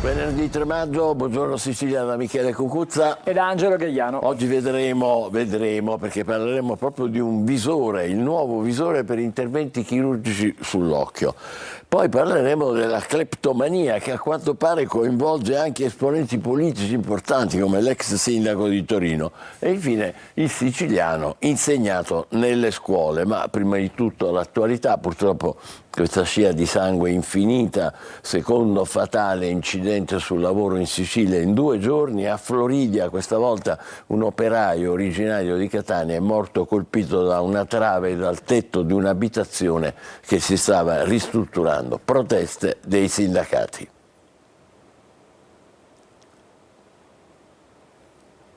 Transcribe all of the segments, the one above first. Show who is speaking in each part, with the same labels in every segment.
Speaker 1: Venerdì 3 maggio, buongiorno Sicilia da Michele Cucuzza
Speaker 2: ed Angelo Gagliano.
Speaker 1: Oggi vedremo perché parleremo proprio di un visore, il nuovo visore per interventi chirurgici sull'occhio. Poi parleremo della cleptomania che a quanto pare coinvolge anche esponenti politici importanti come l'ex sindaco di Torino. E infine il siciliano insegnato nelle scuole. Ma prima di tutto l'attualità, purtroppo questa scia di sangue infinita, secondo fatale incidente sul lavoro in Sicilia in 2 giorni. A Floridia questa volta un operaio originario di Catania è morto colpito da una trave dal tetto di un'abitazione che si stava ristrutturando. Proteste dei sindacati.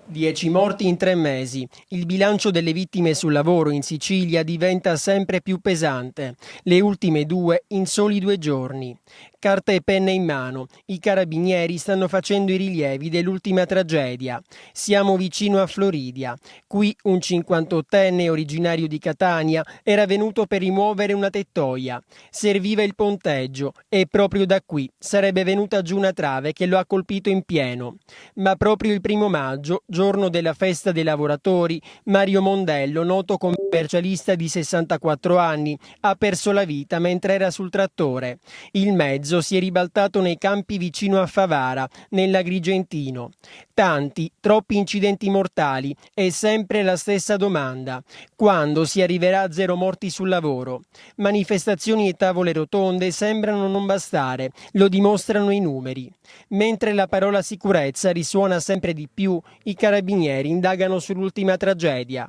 Speaker 3: 10 morti in 3 mesi. Il bilancio delle vittime sul lavoro in Sicilia diventa sempre più pesante. Le ultime 2 in soli 2 giorni. Carta e penne in mano. I carabinieri stanno facendo i rilievi dell'ultima tragedia. Siamo vicino a Floridia. Qui un 58enne originario di Catania era venuto per rimuovere una tettoia. Serviva il ponteggio e proprio da qui sarebbe venuta giù una trave che lo ha colpito in pieno. Ma proprio il 1° maggio, giorno della festa dei lavoratori, Mario Mondello, noto commercialista di 64 anni, ha perso la vita mentre era sul trattore. Il mezzo si è ribaltato nei campi vicino a Favara, nell'Agrigentino. Tanti, troppi incidenti mortali e sempre la stessa domanda: quando si arriverà a 0 morti sul lavoro? Manifestazioni e tavole rotonde sembrano non bastare, lo dimostrano i numeri. Mentre la parola sicurezza risuona sempre di più, i carabinieri indagano sull'ultima tragedia.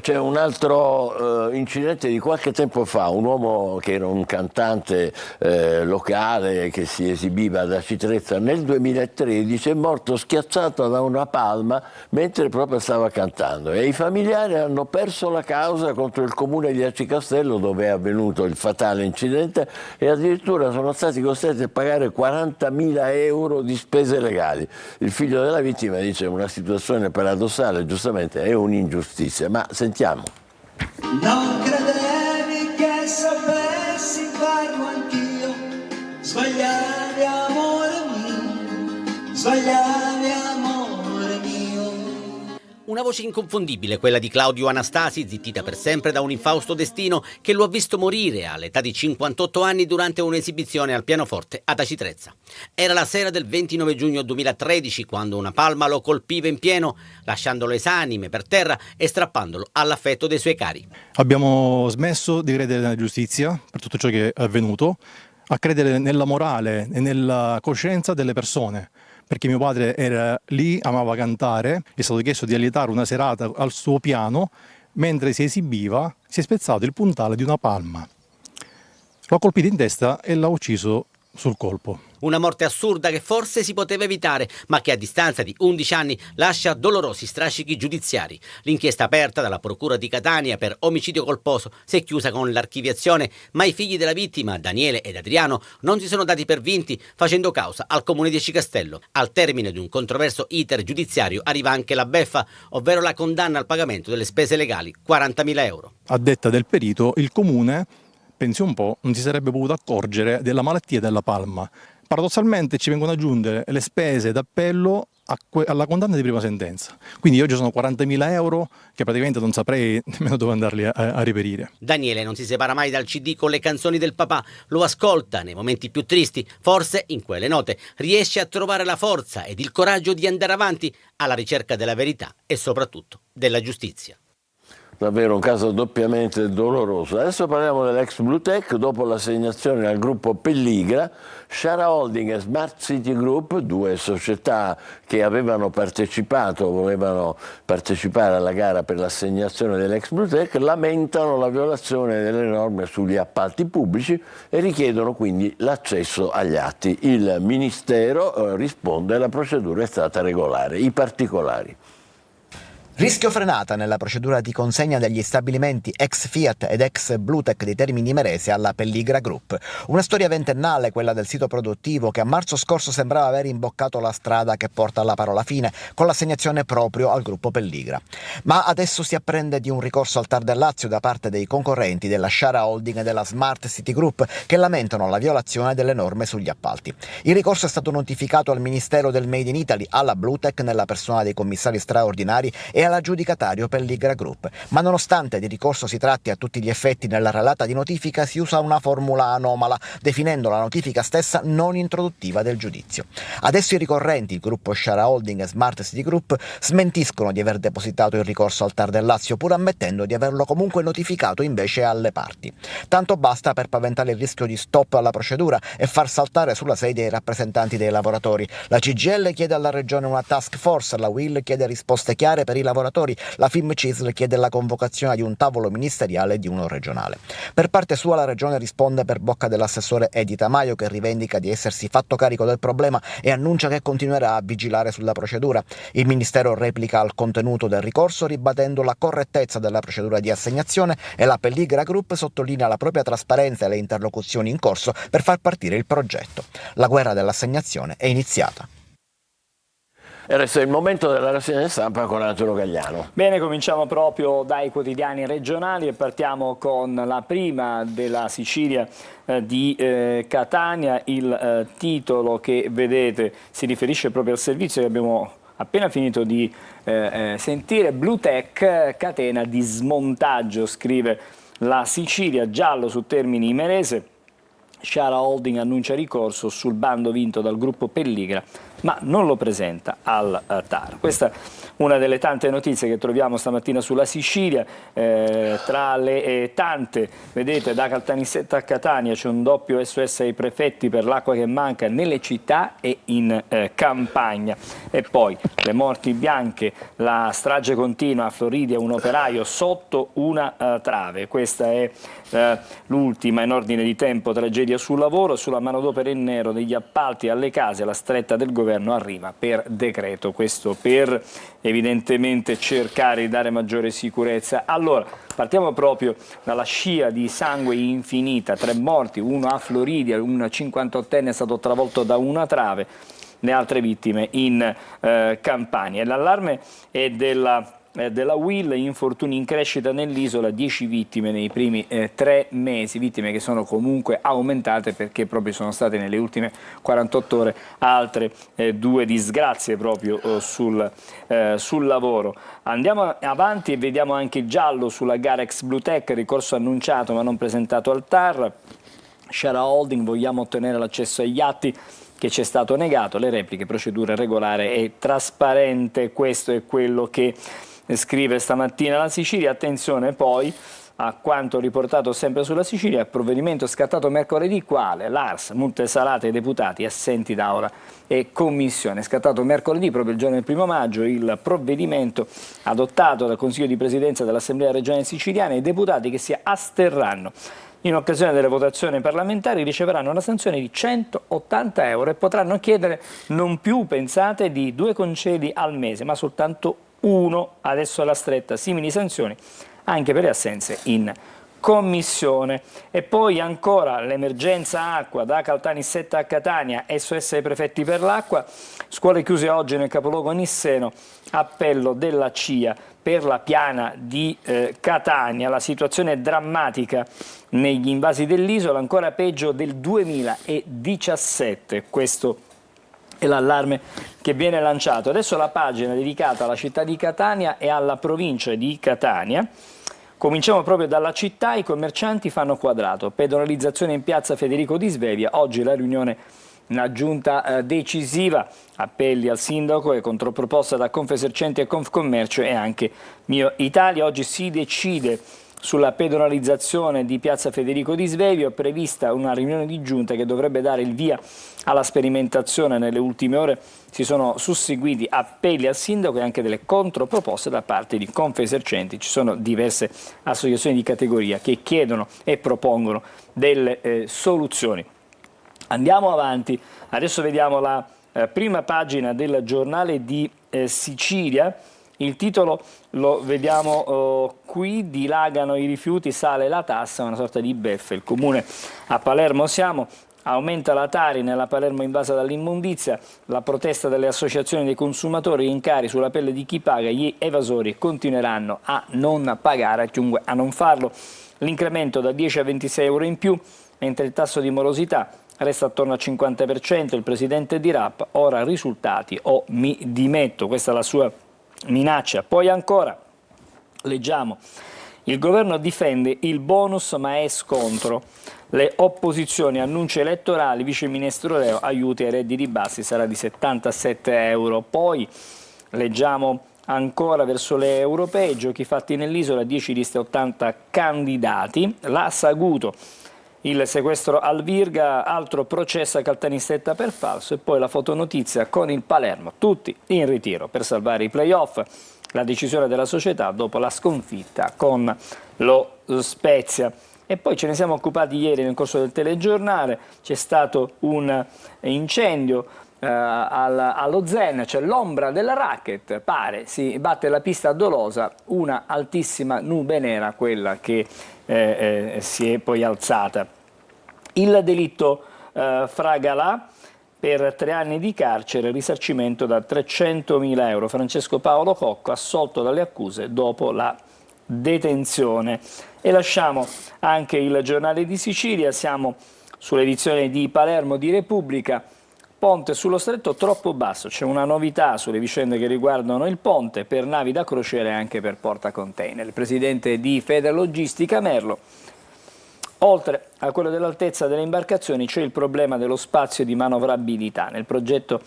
Speaker 1: C'è un altro incidente di qualche tempo fa, un uomo che era un cantante locale che si esibiva ad Aci Trezza nel 2013 è morto schiacciato da una palma mentre proprio stava cantando, e i familiari hanno perso la causa contro il comune di Aci Castello dove è avvenuto il fatale incidente e addirittura sono stati costretti a pagare 40.000 euro di spese legali. Il figlio della vittima dice: una situazione paradossale, giustamente è un'ingiustizia. Ma sentiamo.
Speaker 4: Non credevi che sapessi farlo anch'io, sbagliavi amore mio, sbagliavi amore mio.
Speaker 5: Una voce inconfondibile, quella di Claudio Anastasi, zittita per sempre da un infausto destino che lo ha visto morire all'età di 58 anni durante un'esibizione al pianoforte ad Aci Trezza. Era la sera del 29 giugno 2013 quando una palma lo colpiva in pieno, lasciandolo esanime per terra e strappandolo all'affetto dei suoi cari.
Speaker 6: Abbiamo smesso di credere nella giustizia per tutto ciò che è avvenuto, a credere nella morale e nella coscienza delle persone. Perché mio padre era lì, amava cantare, è stato chiesto di allietare una serata al suo piano, mentre si esibiva si è spezzato il puntale di una palma. Lo ha colpito in testa e l'ha ucciso sul colpo.
Speaker 5: Una morte assurda che forse si poteva evitare, ma che a distanza di 11 anni lascia dolorosi strascichi giudiziari. L'inchiesta aperta dalla Procura di Catania per omicidio colposo si è chiusa con l'archiviazione, ma i figli della vittima, Daniele ed Adriano, non si sono dati per vinti facendo causa al comune di Aci Castello. Al termine di un controverso iter giudiziario arriva anche la beffa, ovvero la condanna al pagamento delle spese legali, 40.000 euro.
Speaker 6: A detta del perito, il comune, pensi un po', non si sarebbe potuto accorgere della malattia della palma. Paradossalmente ci vengono aggiunte le spese d'appello alla condanna di prima sentenza. Quindi oggi sono 40.000 euro che praticamente non saprei nemmeno dove andarli a reperire.
Speaker 5: Daniele non si separa mai dal CD con le canzoni del papà, lo ascolta nei momenti più tristi, forse in quelle note riesce a trovare la forza ed il coraggio di andare avanti alla ricerca della verità e soprattutto della giustizia.
Speaker 1: Davvero un caso doppiamente doloroso. Adesso parliamo dell'ex Bluetech. Dopo l'assegnazione al gruppo Pelligra, Shara Holding e Smart City Group, 2 società che volevano partecipare alla gara per l'assegnazione dell'ex Bluetech, lamentano la violazione delle norme sugli appalti pubblici e richiedono quindi l'accesso agli atti. Il Ministero risponde: la procedura è stata regolare. I particolari.
Speaker 2: Rischio frenata nella procedura di consegna degli stabilimenti ex Fiat ed ex Bluetech di Termini Imerese alla Pelligra Group. Una storia ventennale, quella del sito produttivo, che a marzo scorso sembrava aver imboccato la strada che porta alla parola fine, con l'assegnazione proprio al gruppo Pelligra. Ma adesso si apprende di un ricorso al TAR del Lazio da parte dei concorrenti della Shara Holding e della Smart City Group, che lamentano la violazione delle norme sugli appalti. Il ricorso è stato notificato al Ministero del Made in Italy, alla Bluetech nella persona dei commissari straordinari e all'aggiudicatario Pelligra Group, ma nonostante di ricorso si tratti a tutti gli effetti nella relata di notifica, si usa una formula anomala, definendo la notifica stessa non introduttiva del giudizio. Adesso i ricorrenti, il gruppo Shara Holding e Smart City Group, smentiscono di aver depositato il ricorso al TAR del Lazio, pur ammettendo di averlo comunque notificato invece alle parti. Tanto basta per paventare il rischio di stop alla procedura e far saltare sulla sedia i rappresentanti dei lavoratori. La CGIL chiede alla Regione una task force, la UIL chiede risposte chiare per i lavoratori, la FIM-CISL chiede la convocazione di un tavolo ministeriale e di uno regionale. Per parte sua la Regione risponde per bocca dell'assessore Edi Tamaio, che rivendica di essersi fatto carico del problema e annuncia che continuerà a vigilare sulla procedura. Il Ministero replica al contenuto del ricorso ribadendo la correttezza della procedura di assegnazione e la Pelligra Group sottolinea la propria trasparenza e le interlocuzioni in corso per far partire il progetto. La guerra dell'assegnazione è iniziata.
Speaker 1: E adesso è il momento della rassegna stampa con Arturo Gagliano.
Speaker 7: Bene, cominciamo proprio dai quotidiani regionali e partiamo con la prima della Sicilia di Catania. Il titolo che vedete si riferisce proprio al servizio che abbiamo appena finito di sentire. Bluetech, catena di smontaggio, scrive la Sicilia, giallo su Termini Imerese. Shara Holding annuncia ricorso sul bando vinto dal gruppo Pelligra, ma non lo presenta al TAR. Questa è una delle tante notizie che troviamo stamattina sulla Sicilia. Tra le tante, vedete, da Caltanissetta a Catania c'è un doppio SOS ai prefetti per l'acqua che manca nelle città e in campagna. E poi le morti bianche, la strage continua a Floridia, un operaio sotto una trave. Questa è l'ultima in ordine di tempo tragedia sul lavoro. Sulla manodopera in nero degli appalti alle case, la stretta del governo arriva per decreto, questo per evidentemente cercare di dare maggiore sicurezza. Allora, partiamo proprio dalla scia di sangue infinita, 3 morti, uno a Floridia, un 58enne è stato travolto da una trave, le altre vittime in Campania. L'allarme è della UIL, infortuni in crescita nell'isola, 10 vittime nei primi 3 mesi, vittime che sono comunque aumentate perché proprio sono state nelle ultime 48 ore altre 2 disgrazie proprio sul lavoro. Andiamo avanti e vediamo anche il giallo sulla gara ex Bluetech, ricorso annunciato ma non presentato al TAR. Shara Holding, vogliamo ottenere l'accesso agli atti che ci è stato negato, le repliche, procedura regolare e trasparente, questo è quello che scrive stamattina la Sicilia. Attenzione poi a quanto riportato sempre sulla Sicilia, provvedimento scattato mercoledì, quale? L'ARS, multe salate ai deputati assenti da aula e commissione. Scattato mercoledì, proprio il giorno del 1° maggio, il provvedimento adottato dal Consiglio di Presidenza dell'Assemblea regionale siciliana. I deputati che si asterranno in occasione delle votazioni parlamentari riceveranno una sanzione di 180 euro e potranno chiedere non più, pensate, di 2 concedi al mese, ma soltanto uno. Adesso alla stretta, simili sanzioni anche per le assenze in commissione. E poi ancora l'emergenza acqua da Caltanissetta a Catania, SOS ai prefetti per l'acqua, scuole chiuse oggi nel capoluogo nisseno, appello della CIA per la piana di Catania. La situazione è drammatica negli invasi dell'isola, ancora peggio del 2017, questo è l'allarme che viene lanciato. Adesso la pagina dedicata alla città di Catania e alla provincia di Catania. Cominciamo proprio dalla città. I commercianti fanno quadrato, pedonalizzazione in piazza Federico Di Svevia, oggi la riunione, una giunta decisiva, appelli al sindaco e controproposta da Confesercenti e Confcommercio e anche Mio Italia. Oggi si decide sulla pedonalizzazione di piazza Federico Di Svevia, è prevista una riunione di giunta che dovrebbe dare il via alla sperimentazione. Nelle ultime ore si sono susseguiti appelli al sindaco e anche delle controproposte da parte di Confesercenti. Ci sono diverse associazioni di categoria che chiedono e propongono delle soluzioni. Andiamo avanti, adesso vediamo la prima pagina del giornale di Sicilia Il titolo lo vediamo qui: dilagano i rifiuti, sale la tassa, una sorta di beffe. Il comune a Palermo siamo. Aumenta la Tari nella Palermo invasa dall'immondizia, la protesta delle associazioni dei consumatori, rincari sulla pelle di chi paga, gli evasori continueranno a non pagare, chiunque a non farlo. L'incremento da 10 a 26 euro in più, mentre il tasso di morosità resta attorno al 50%, il presidente di RAP, ora risultati o mi dimetto, questa è la sua minaccia. Poi ancora, leggiamo, il governo difende il bonus ma è scontro. Le opposizioni, annunci elettorali, vice ministro Leo, aiuti ai redditi bassi, sarà di 77 euro. Poi leggiamo ancora verso le europee, giochi fatti nell'isola, 10 liste 80 candidati, la Saguto, il sequestro al Virga, altro processo a Caltanissetta per falso e poi la fotonotizia con il Palermo, tutti in ritiro per salvare i playoff, la decisione della società dopo la sconfitta con lo Spezia. E poi ce ne siamo occupati ieri nel corso del telegiornale, c'è stato un incendio allo Zen, c'è l'ombra della racket, pare si batte la pista a Dolosa, una altissima nube nera, quella che si è poi alzata. Il delitto Fragalà, per 3 anni di carcere, risarcimento da 300.000 euro. Francesco Paolo Cocco assolto dalle accuse dopo la detenzione. E lasciamo anche il Giornale di Sicilia, siamo sull'edizione di Palermo di Repubblica. Ponte sullo stretto troppo basso, c'è una novità sulle vicende che riguardano il ponte per navi da crociera e anche per portacontainer. Il presidente di Federlogistica Merlo. Oltre a quello dell'altezza delle imbarcazioni c'è il problema dello spazio di manovrabilità. Nel progetto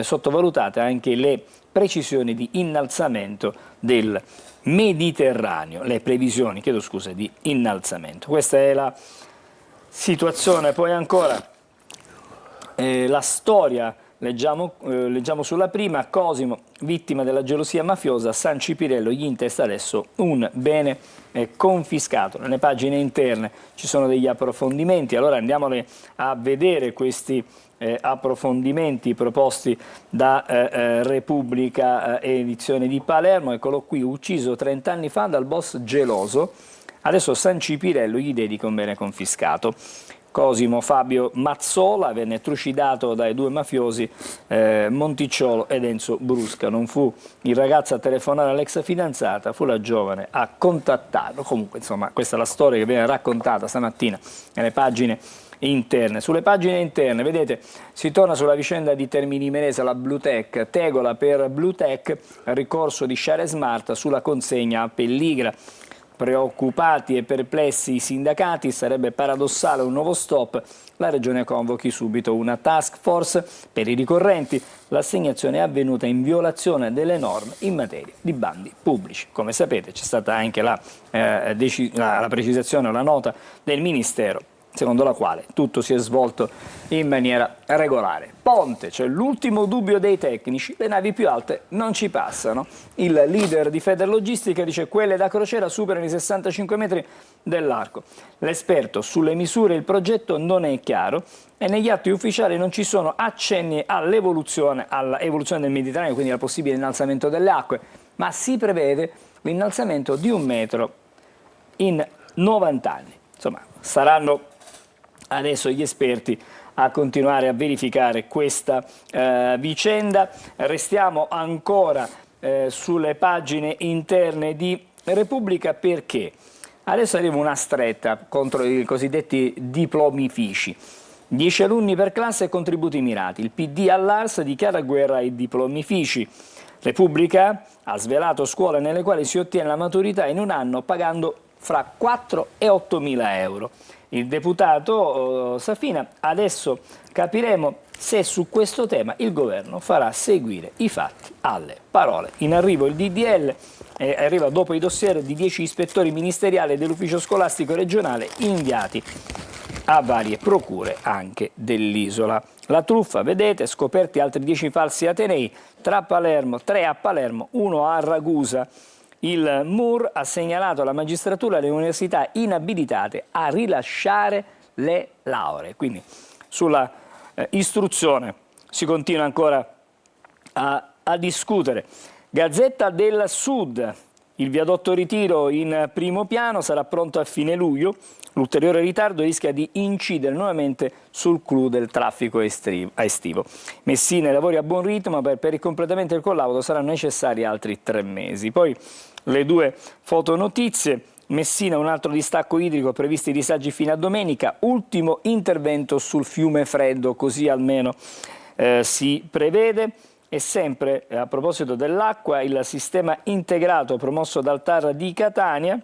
Speaker 7: sottovalutate anche le precisioni di innalzamento del Mediterraneo, le previsioni, di innalzamento. Questa è la situazione. Poi ancora la storia, leggiamo sulla prima, Cosimo, vittima della gelosia mafiosa, San Cipirello gli intesta adesso un bene confiscato. Nelle pagine interne ci sono degli approfondimenti, allora andiamole a vedere questi approfondimenti proposti da Repubblica edizione di Palermo. Eccolo qui: ucciso 30 anni fa dal boss geloso, adesso San Cipirello gli dedica un bene confiscato. Cosimo Fabio Mazzola venne trucidato dai 2 mafiosi Monticciolo ed Enzo Brusca. Non fu il ragazzo a telefonare all'ex fidanzata, fu la giovane a contattarlo. Comunque, insomma, questa è la storia che viene raccontata stamattina nelle pagine interne. Sulle pagine interne, vedete, si torna sulla vicenda di Termini Imerese, la Bluetech, tegola per Bluetech, ricorso di Share Smart sulla consegna a Pelligra. Preoccupati e perplessi i sindacati, sarebbe paradossale un nuovo stop, la Regione convochi subito una task force per i ricorrenti, l'assegnazione è avvenuta in violazione delle norme in materia di bandi pubblici. Come sapete c'è stata anche la precisazione o la nota del Ministero, secondo la quale tutto si è svolto in maniera regolare. Ponte, c'è l'ultimo dubbio dei tecnici, le navi più alte non ci passano. Il leader di Federlogistica dice quelle da crociera superano i 65 metri dell'arco. L'esperto sulle misure e il progetto non è chiaro e negli atti ufficiali non ci sono accenni all'evoluzione del Mediterraneo, quindi al possibile innalzamento delle acque, ma si prevede l'innalzamento di 1 metro in 90 anni. Insomma, saranno adesso gli esperti a continuare a verificare questa vicenda. Restiamo ancora sulle pagine interne di Repubblica, perché adesso arriva una stretta contro i cosiddetti diplomifici. 10 alunni per classe e contributi mirati. Il PD all'Ars dichiara guerra ai diplomifici. Repubblica ha svelato scuole nelle quali si ottiene la maturità in un anno pagando fra 4 e 8 mila euro. Il deputato Safina, adesso capiremo se su questo tema il governo farà seguire i fatti alle parole. In arrivo il DDL, arriva dopo i dossier di 10 ispettori ministeriali dell'ufficio scolastico regionale inviati a varie procure anche dell'isola. La truffa, vedete, scoperti altri 10 falsi atenei, 3 a Palermo, 1 a Ragusa. Il MUR ha segnalato alla magistratura le università inabilitate a rilasciare le lauree. Quindi sulla istruzione si continua ancora a discutere. Gazzetta del Sud, il viadotto Ritiro in primo piano sarà pronto a fine luglio. L'ulteriore ritardo rischia di incidere nuovamente sul clou del traffico estivo. Messina, i lavori a buon ritmo, ma per il completamento del collaudo saranno necessari altri 3 mesi. Poi le 2 fotonotizie. Messina, un altro distacco idrico, previsti disagi fino a domenica. Ultimo intervento sul fiume Freddo, così almeno si prevede. E sempre a proposito dell'acqua, il sistema integrato promosso dal TAR di Catania,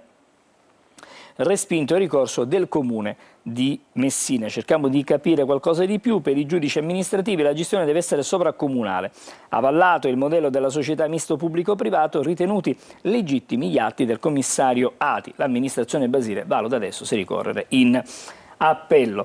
Speaker 7: respinto il ricorso del comune di Messina. Cerchiamo di capire qualcosa di più. Per i giudici amministrativi la gestione deve essere sovracomunale. Avallato il modello della società misto pubblico-privato, ritenuti legittimi gli atti del commissario Ati. L'amministrazione Basile valuta adesso se ricorrere in appello.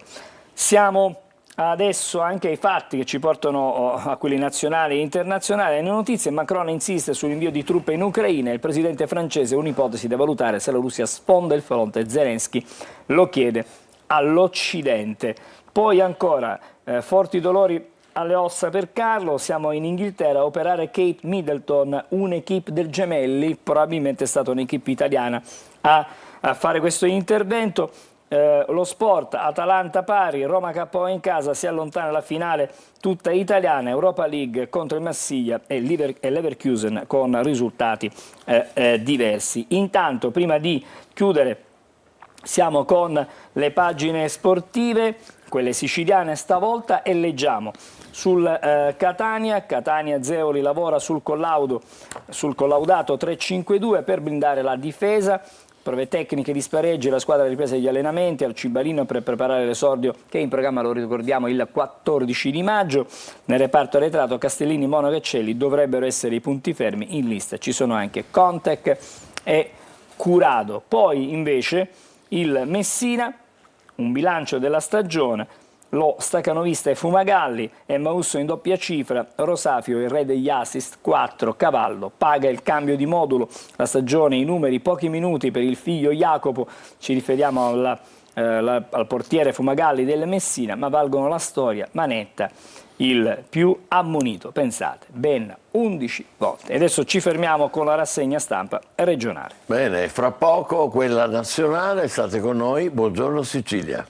Speaker 7: Siamo adesso anche ai fatti che ci portano a quelli nazionali e internazionali. Le notizie: Macron insiste sull'invio di truppe in Ucraina. Il presidente francese un'ipotesi da valutare se la Russia sfonda il fronte. Zelensky lo chiede all'Occidente. Poi ancora forti dolori alle ossa per Carlo. Siamo in Inghilterra a operare Kate Middleton, un'equipe del Gemelli, probabilmente è stata un'equipe italiana a fare questo intervento. Lo sport, Atalanta pari, Roma KO in casa, si allontana la finale tutta italiana, Europa League contro il Marsiglia e Leverkusen con risultati diversi. Intanto, prima di chiudere, siamo con le pagine sportive, quelle siciliane stavolta, e leggiamo sul Catania Zeoli lavora sul collaudato 3-5-2 per blindare la difesa. Prove tecniche di spareggi, la squadra ha ripreso gli allenamenti al Cibalino per preparare l'esordio che è in programma, lo ricordiamo, il 14 di maggio. Nel reparto arretrato Castellini, Monaco e Celli dovrebbero essere i punti fermi. In lista ci sono anche Contec e Curado. Poi invece il Messina, un bilancio della stagione. Lo stacanovista è Fumagalli, Emmausso in doppia cifra, Rosafio il re degli assist, 4, Cavallo paga il cambio di modulo, la stagione, i numeri, pochi minuti per il figlio Jacopo, ci riferiamo al portiere Fumagalli del Messina, ma valgono la storia, Manetta il più ammonito, pensate, ben 11 volte. E adesso ci fermiamo con la rassegna stampa regionale.
Speaker 1: Bene, fra poco quella nazionale, state con noi, buongiorno Sicilia.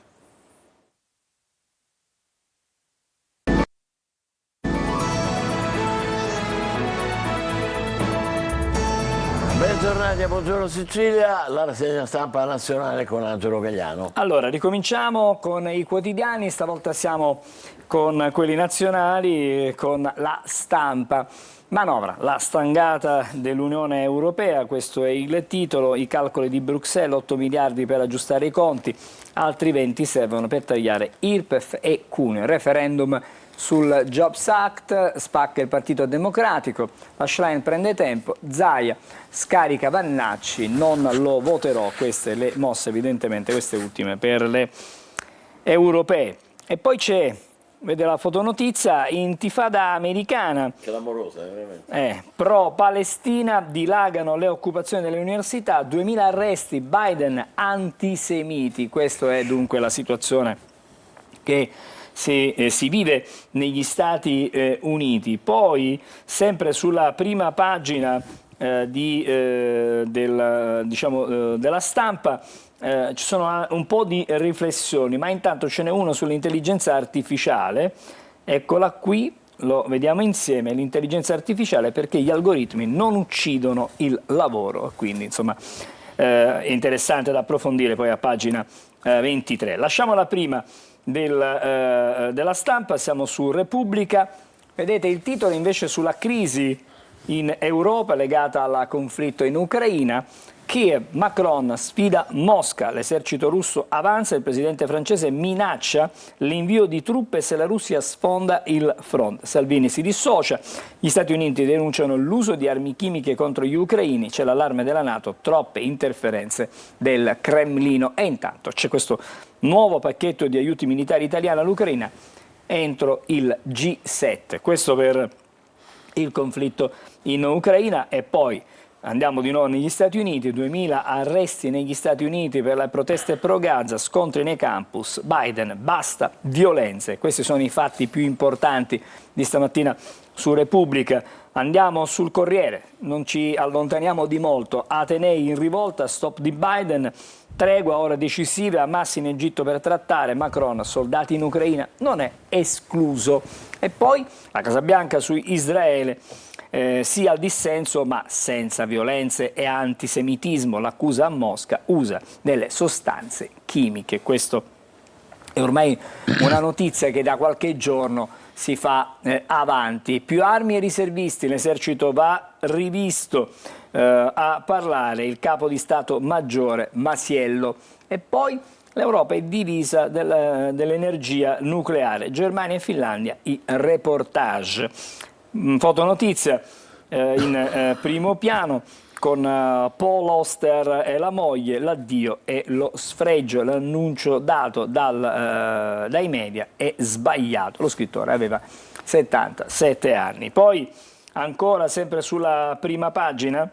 Speaker 1: Bentornati a Buongiorno Sicilia, la rassegna stampa nazionale con Angelo Gagliano.
Speaker 7: Allora, ricominciamo con i quotidiani, stavolta siamo con quelli nazionali, con La Stampa. Manovra, la stangata dell'Unione Europea, questo è il titolo, i calcoli di Bruxelles, 8 miliardi per aggiustare i conti, altri 20 servono per tagliare IRPEF e cuneo, referendum sul Jobs Act, spacca il Partito Democratico, la Schlein prende tempo, Zaia scarica Vannacci, non lo voterò, queste le mosse evidentemente, queste ultime, per le europee. E poi c'è, vede la fotonotizia, intifada americana.
Speaker 1: Clamorosa, veramente.
Speaker 7: Pro-Palestina, dilagano le occupazioni delle università, 2000 arresti, Biden antisemiti, questa è dunque la situazione che si vive negli Stati Uniti. Poi, sempre sulla prima pagina della Stampa, ci sono un po' di riflessioni, ma intanto ce n'è uno sull'intelligenza artificiale. Eccola qui, lo vediamo insieme, l'intelligenza artificiale perché gli algoritmi non uccidono il lavoro, quindi insomma è interessante da approfondire poi a pagina 23. Lasciamo la prima della Stampa, siamo su Repubblica, vedete il titolo invece sulla crisi in Europa legata al conflitto in Ucraina. Kiev, Macron sfida Mosca, l'esercito russo avanza, il presidente francese minaccia l'invio di truppe se la Russia sfonda il fronte. Salvini si dissocia, gli Stati Uniti denunciano l'uso di armi chimiche contro gli ucraini, c'è l'allarme della NATO, troppe interferenze del Cremlino e intanto c'è questo nuovo pacchetto di aiuti militari italiani all'Ucraina entro il G7. Questo per il conflitto in Ucraina. E poi Andiamo di nuovo negli Stati Uniti, 2000 arresti negli Stati Uniti per le proteste pro Gaza, scontri nei campus, Biden, basta violenze. Questi sono i fatti più importanti di stamattina su Repubblica. Andiamo sul Corriere, non ci allontaniamo di molto, Atenei in rivolta, stop di Biden, tregua ore decisive, Hamas in Egitto per trattare, Macron, soldati in Ucraina, non è escluso. E poi la Casa Bianca su Israele. Sì al dissenso ma senza violenze e antisemitismo, l'accusa a Mosca, usa delle sostanze chimiche. Questo è ormai una notizia che da qualche giorno si fa avanti. Più armi ai riservisti, l'esercito va rivisto, a parlare il capo di Stato Maggiore Masiello. E poi l'Europa è divisa dell'energia nucleare, Germania e Finlandia i reportage. Fotonotizia in primo piano con Paul Auster e la moglie, l'addio e lo sfregio, l'annuncio dato dai media è sbagliato. Lo scrittore aveva 77 anni. Poi ancora sempre sulla prima pagina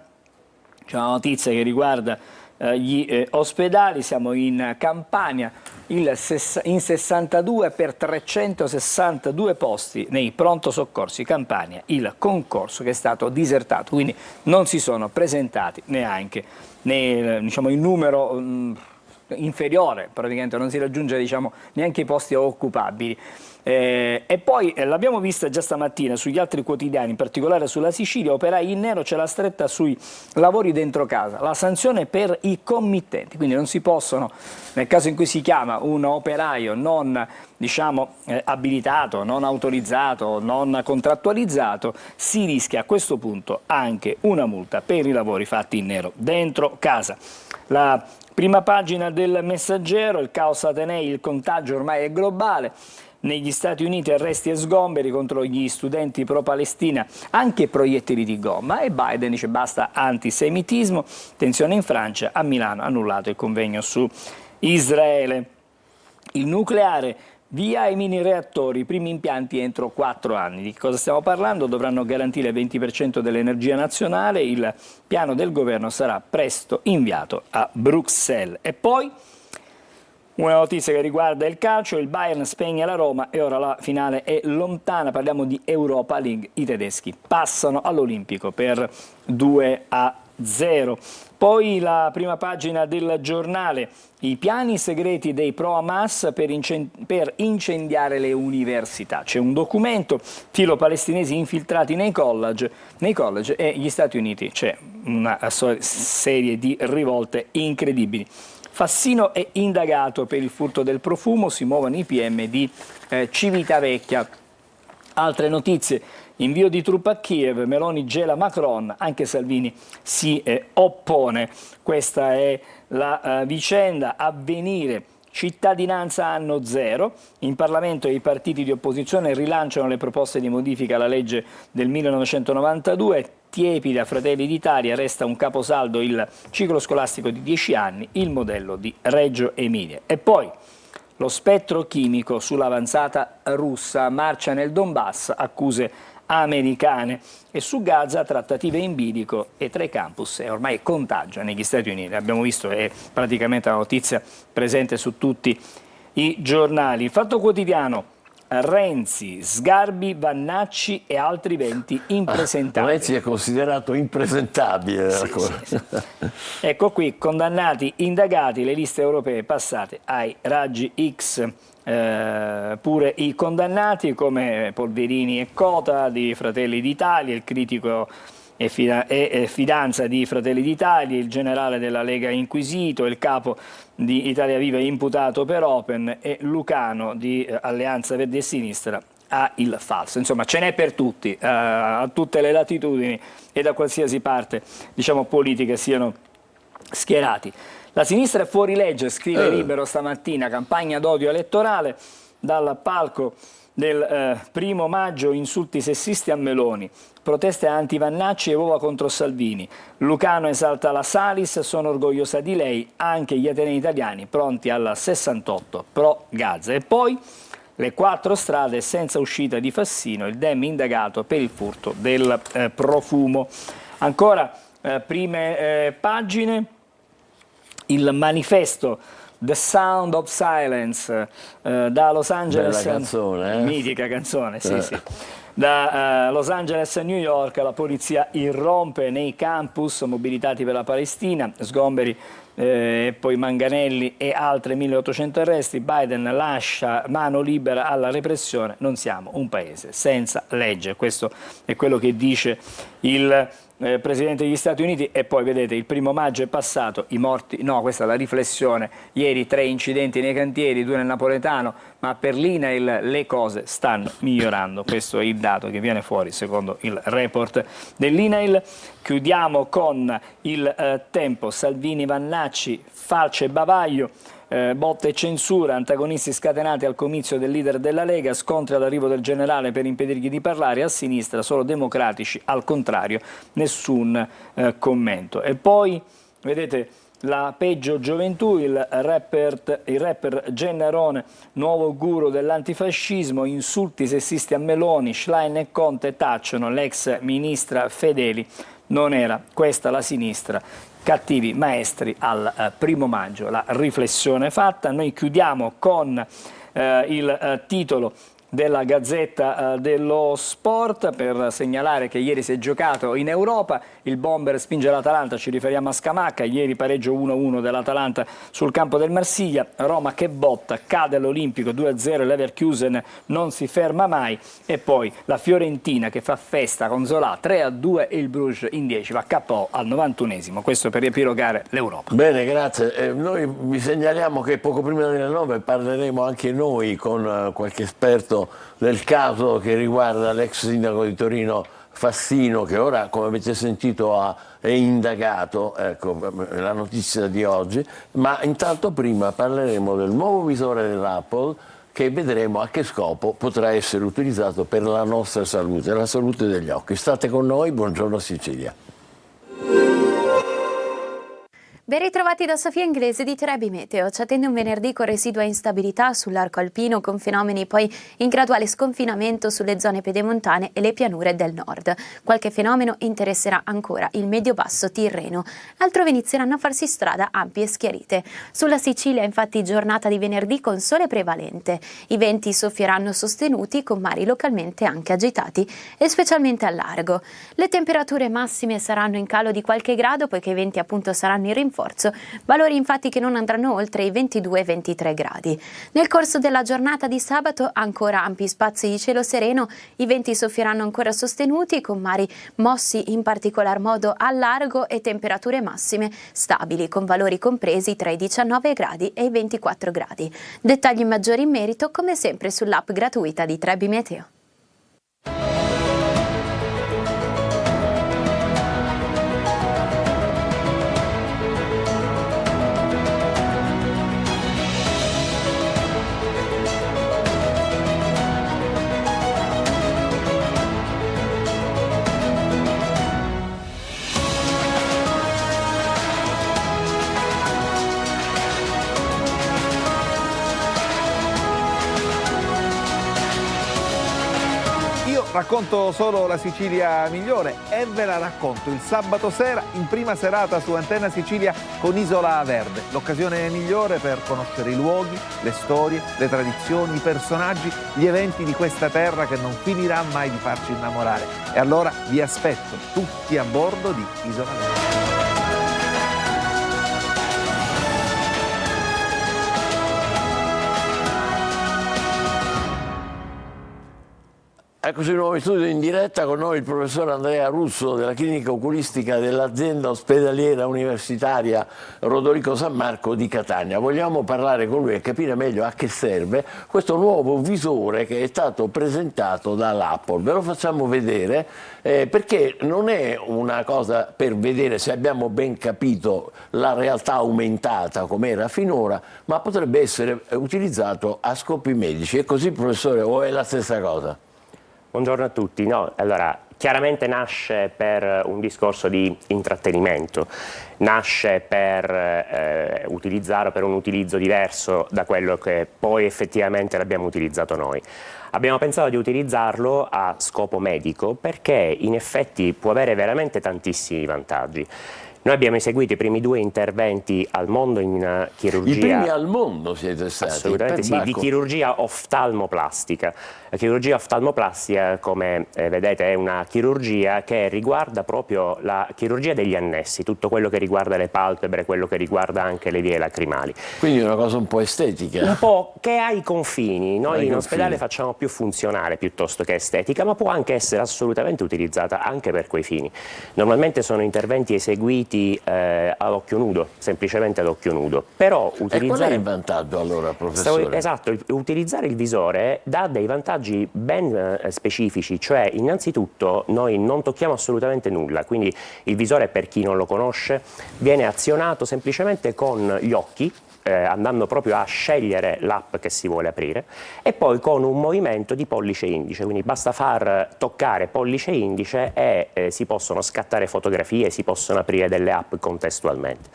Speaker 7: c'è una notizia che riguarda gli ospedali, siamo in Campania, in 62 per 362 posti nei pronto soccorsi Campania, il concorso che è stato disertato, quindi non si sono presentati neanche il numero inferiore, praticamente non si raggiunge neanche i posti occupabili. E poi l'abbiamo vista già stamattina sugli altri quotidiani, in particolare sulla Sicilia, operai in nero, c'è la stretta sui lavori dentro casa, la sanzione per i committenti, quindi non si possono, nel caso in cui si chiama un operaio non abilitato, non autorizzato, non contrattualizzato, si rischia a questo punto anche una multa per i lavori fatti in nero dentro casa. La prima pagina del Messaggero, il caos Atenei, il contagio ormai è globale. Negli Stati Uniti arresti e sgomberi contro gli studenti pro-Palestina, anche proiettili di gomma, e Biden dice basta antisemitismo, tensione in Francia, a Milano annullato il convegno su Israele. Il nucleare, via ai mini reattori, i primi impianti entro 4 anni. Di cosa stiamo parlando? Dovranno garantire il 20% dell'energia nazionale, il piano del governo sarà presto inviato a Bruxelles. E poi una notizia che riguarda il calcio, il Bayern spegne la Roma e ora la finale è lontana, parliamo di Europa League, i tedeschi passano all'Olimpico per 2-0. Poi la prima pagina del Giornale, i piani segreti dei pro-Hamas per incendiare le università. C'è un documento, filo-palestinesi infiltrati nei college e gli Stati Uniti, c'è una serie di rivolte incredibili. Fassino è indagato per il furto del profumo, si muovono i PM di Civitavecchia. Altre notizie, invio di truppe a Kiev, Meloni gela Macron, anche Salvini si oppone. Questa è la vicenda. Avvenire, cittadinanza anno zero, in Parlamento i partiti di opposizione rilanciano le proposte di modifica alla legge del 1992, tiepida Fratelli d'Italia, resta un caposaldo il ciclo scolastico di 10 anni, il modello di Reggio Emilia. E poi lo spettro chimico sull'avanzata russa, marcia nel Donbass, accuse americane, e su Gaza trattative in bilico e tra i campus e ormai contagio negli Stati Uniti. Abbiamo visto, è praticamente la notizia presente su tutti i giornali. Il Fatto Quotidiano, Renzi, Sgarbi, Vannacci e altri 20 impresentabili.
Speaker 1: Renzi è considerato impresentabile.
Speaker 7: Sì. Ecco qui, condannati, indagati, le liste europee passate ai raggi X. Pure i condannati come Polverini e Cota di Fratelli d'Italia, il critico e fidanza di Fratelli d'Italia, il generale della Lega inquisito, il capo di Italia Viva imputato per Open e Lucano di Alleanza Verdi e Sinistra ha il falso. Insomma, ce n'è per tutti, a tutte le latitudini e da qualsiasi parte politica siano schierati. La sinistra è fuori legge, scrive Libero stamattina, campagna d'odio elettorale, dal palco del 1° maggio insulti sessisti a Meloni, proteste anti-Vannacci e uova contro Salvini, Lucano esalta la Salis, sono orgogliosa di lei, anche gli atenei italiani pronti alla 68 pro Gaza. E poi le 4 strade senza uscita di Fassino, il Dem indagato per il furto del profumo. Ancora prime pagine. Il manifesto The Sound of Silence da Los Angeles,
Speaker 1: bella canzone,
Speaker 7: mitica canzone, sì. Da Los Angeles a New York, la polizia irrompe nei campus mobilitati per la Palestina, sgomberi e poi manganelli e altre 1800 arresti. Biden lascia mano libera alla repressione, non siamo un paese senza legge. Questo è quello che dice il Presidente degli Stati Uniti. E poi vedete, il 1° maggio è passato, i morti, no, questa è la riflessione, ieri 3 incidenti nei cantieri, 2 nel napoletano, ma per l'INAIL le cose stanno migliorando. Questo è il dato che viene fuori secondo il report dell'INAIL. Chiudiamo con il Tempo, Salvini, Vannacci, falce e bavaglio. Botte e censura, antagonisti scatenati al comizio del leader della Lega, scontri all'arrivo del generale per impedirgli di parlare, a sinistra solo democratici, al contrario nessun commento. E poi vedete la peggio gioventù, il rapper Gennarone, nuovo guru dell'antifascismo, insulti sessisti a Meloni, Schlein e Conte tacciono l'ex ministra Fedeli, non era questa la sinistra. Cattivi maestri al 1° maggio, la riflessione fatta. Noi chiudiamo con il titolo della Gazzetta dello Sport per segnalare che ieri si è giocato in Europa, il bomber spinge l'Atalanta, ci riferiamo a Scamacca, ieri pareggio 1-1 dell'Atalanta sul campo del Marsiglia, Roma che botta, cade all'Olimpico 2-0, Leverkusen non si ferma mai, e poi la Fiorentina che fa festa con Zola 3-2 e il Bruges in 10 va KO al 91esimo, questo per riepilogare l'Europa.
Speaker 1: Bene, grazie. Noi vi segnaliamo che poco prima delle 9 parleremo anche noi con qualche esperto del caso che riguarda l'ex sindaco di Torino Fassino, che ora, come avete sentito, è indagato, ecco la notizia di oggi, ma intanto prima parleremo del nuovo visore dell'Apple che vedremo a che scopo potrà essere utilizzato per la nostra salute, la salute degli occhi. State con noi, buongiorno Sicilia.
Speaker 8: Ben ritrovati da Sofia Inglese di Trebi Meteo. Ci attende un venerdì con residua instabilità sull'arco alpino, con fenomeni poi in graduale sconfinamento sulle zone pedemontane e le pianure del nord. Qualche fenomeno interesserà ancora il medio-basso Tirreno. Altrove inizieranno a farsi strada ampie schiarite. Sulla Sicilia infatti giornata di venerdì con sole prevalente. I venti soffieranno sostenuti con mari localmente anche agitati e specialmente al largo. Le temperature massime saranno in calo di qualche grado poiché i venti appunto saranno in rinforzo, valori infatti che non andranno oltre i 22-23 gradi. Nel corso della giornata di sabato ancora ampi spazi di cielo sereno, i venti soffieranno ancora sostenuti con mari mossi in particolar modo al largo e temperature massime stabili con valori compresi tra i 19 gradi e i 24 gradi. Dettagli maggiori in merito come sempre sull'app gratuita di Trebi Meteo.
Speaker 9: Racconto solo la Sicilia migliore e ve la racconto il sabato sera in prima serata su Antenna Sicilia con Isola Verde, l'occasione migliore per conoscere i luoghi, le storie, le tradizioni, i personaggi, gli eventi di questa terra che non finirà mai di farci innamorare. E allora vi aspetto tutti a bordo di Isola Verde.
Speaker 1: Eccoci in nuovo in studio in diretta, con noi il professor Andrea Russo della clinica oculistica dell'azienda ospedaliera universitaria Rodorico San Marco di Catania. Vogliamo parlare con lui e capire meglio a che serve questo nuovo visore che è stato presentato dall'Apple. Ve lo facciamo vedere perché non è una cosa per vedere se abbiamo ben capito la realtà aumentata come era finora, ma potrebbe essere utilizzato a scopi medici. È così, professore, o è la stessa cosa?
Speaker 10: Buongiorno a tutti. No, allora, chiaramente nasce per un discorso di intrattenimento, nasce per utilizzare per un utilizzo diverso da quello che poi effettivamente l'abbiamo utilizzato noi. Abbiamo pensato di utilizzarlo a scopo medico perché in effetti può avere veramente tantissimi vantaggi. Noi abbiamo eseguito i primi 2 interventi al mondo in chirurgia.
Speaker 1: I primi al mondo siete stati?
Speaker 10: Assolutamente sì, di chirurgia oftalmoplastica. La chirurgia oftalmoplastica, come vedete, è una chirurgia che riguarda proprio la chirurgia degli annessi, tutto quello che riguarda le palpebre, quello che riguarda anche le vie lacrimali.
Speaker 1: Quindi è una cosa un po' estetica.
Speaker 10: Un po' che ha i confini. Noi in ospedale facciamo più funzionale piuttosto che estetica, ma può anche essere assolutamente utilizzata anche per quei fini. Normalmente sono interventi eseguiti ad occhio nudo, semplicemente ad occhio nudo. Però utilizzare...
Speaker 1: E qual è il vantaggio allora, professore?
Speaker 10: Esatto, utilizzare il visore dà dei vantaggi ben specifici, cioè innanzitutto noi non tocchiamo assolutamente nulla, quindi il visore, per chi non lo conosce, viene azionato semplicemente con gli occhi, andando proprio a scegliere l'app che si vuole aprire, e poi con un movimento di pollice e indice, quindi basta far toccare pollice e indice e si possono scattare fotografie, si possono aprire delle app contestualmente.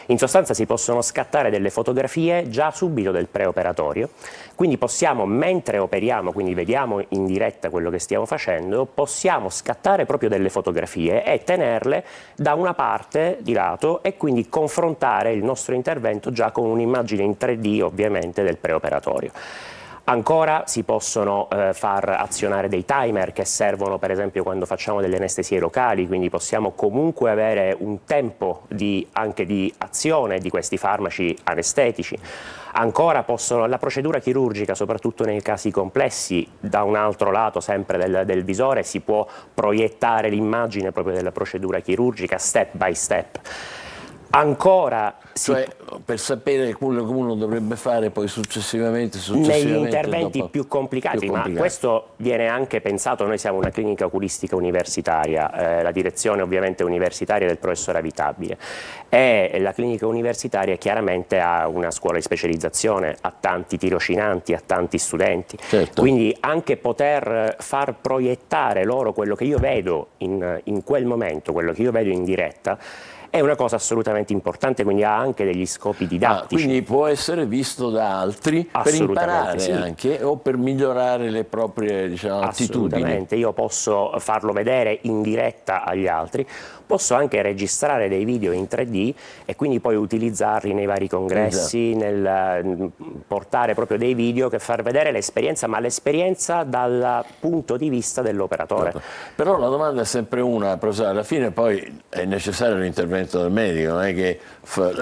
Speaker 10: In sostanza si possono scattare delle fotografie già subito del preoperatorio, quindi possiamo, mentre operiamo, quindi vediamo in diretta quello che stiamo facendo, possiamo scattare proprio delle fotografie e tenerle da una parte di lato e quindi confrontare il nostro intervento già con un'immagine in 3D ovviamente del preoperatorio. Ancora si possono far azionare dei timer che servono per esempio quando facciamo delle anestesie locali, quindi possiamo comunque avere un tempo anche di azione di questi farmaci anestetici. Ancora la procedura chirurgica, soprattutto nei casi complessi, da un altro lato sempre del visore si può proiettare l'immagine proprio della procedura chirurgica step by step. Ancora
Speaker 1: cioè per sapere quello che uno dovrebbe fare poi successivamente
Speaker 10: negli interventi più complicati, ma questo viene anche pensato. Noi siamo una clinica oculistica universitaria, la direzione ovviamente universitaria del professor Avitabile, e la clinica universitaria chiaramente ha una scuola di specializzazione, ha tanti tirocinanti, ha tanti studenti, certo. Quindi anche poter far proiettare loro quello che io vedo in quel momento, quello che io vedo in diretta, è una cosa assolutamente importante, quindi ha anche degli scopi didattici.
Speaker 1: Quindi può essere visto da altri per imparare sì. Anche o per migliorare le proprie attitudini.
Speaker 10: Assolutamente, io posso farlo vedere in diretta agli altri, posso anche registrare dei video in 3D e quindi poi utilizzarli nei vari congressi, nel portare proprio dei video che far vedere l'esperienza, ma l'esperienza dal punto di vista dell'operatore.
Speaker 1: Però la domanda è sempre una, professore, alla fine poi è necessario l'intervento del medico, non è che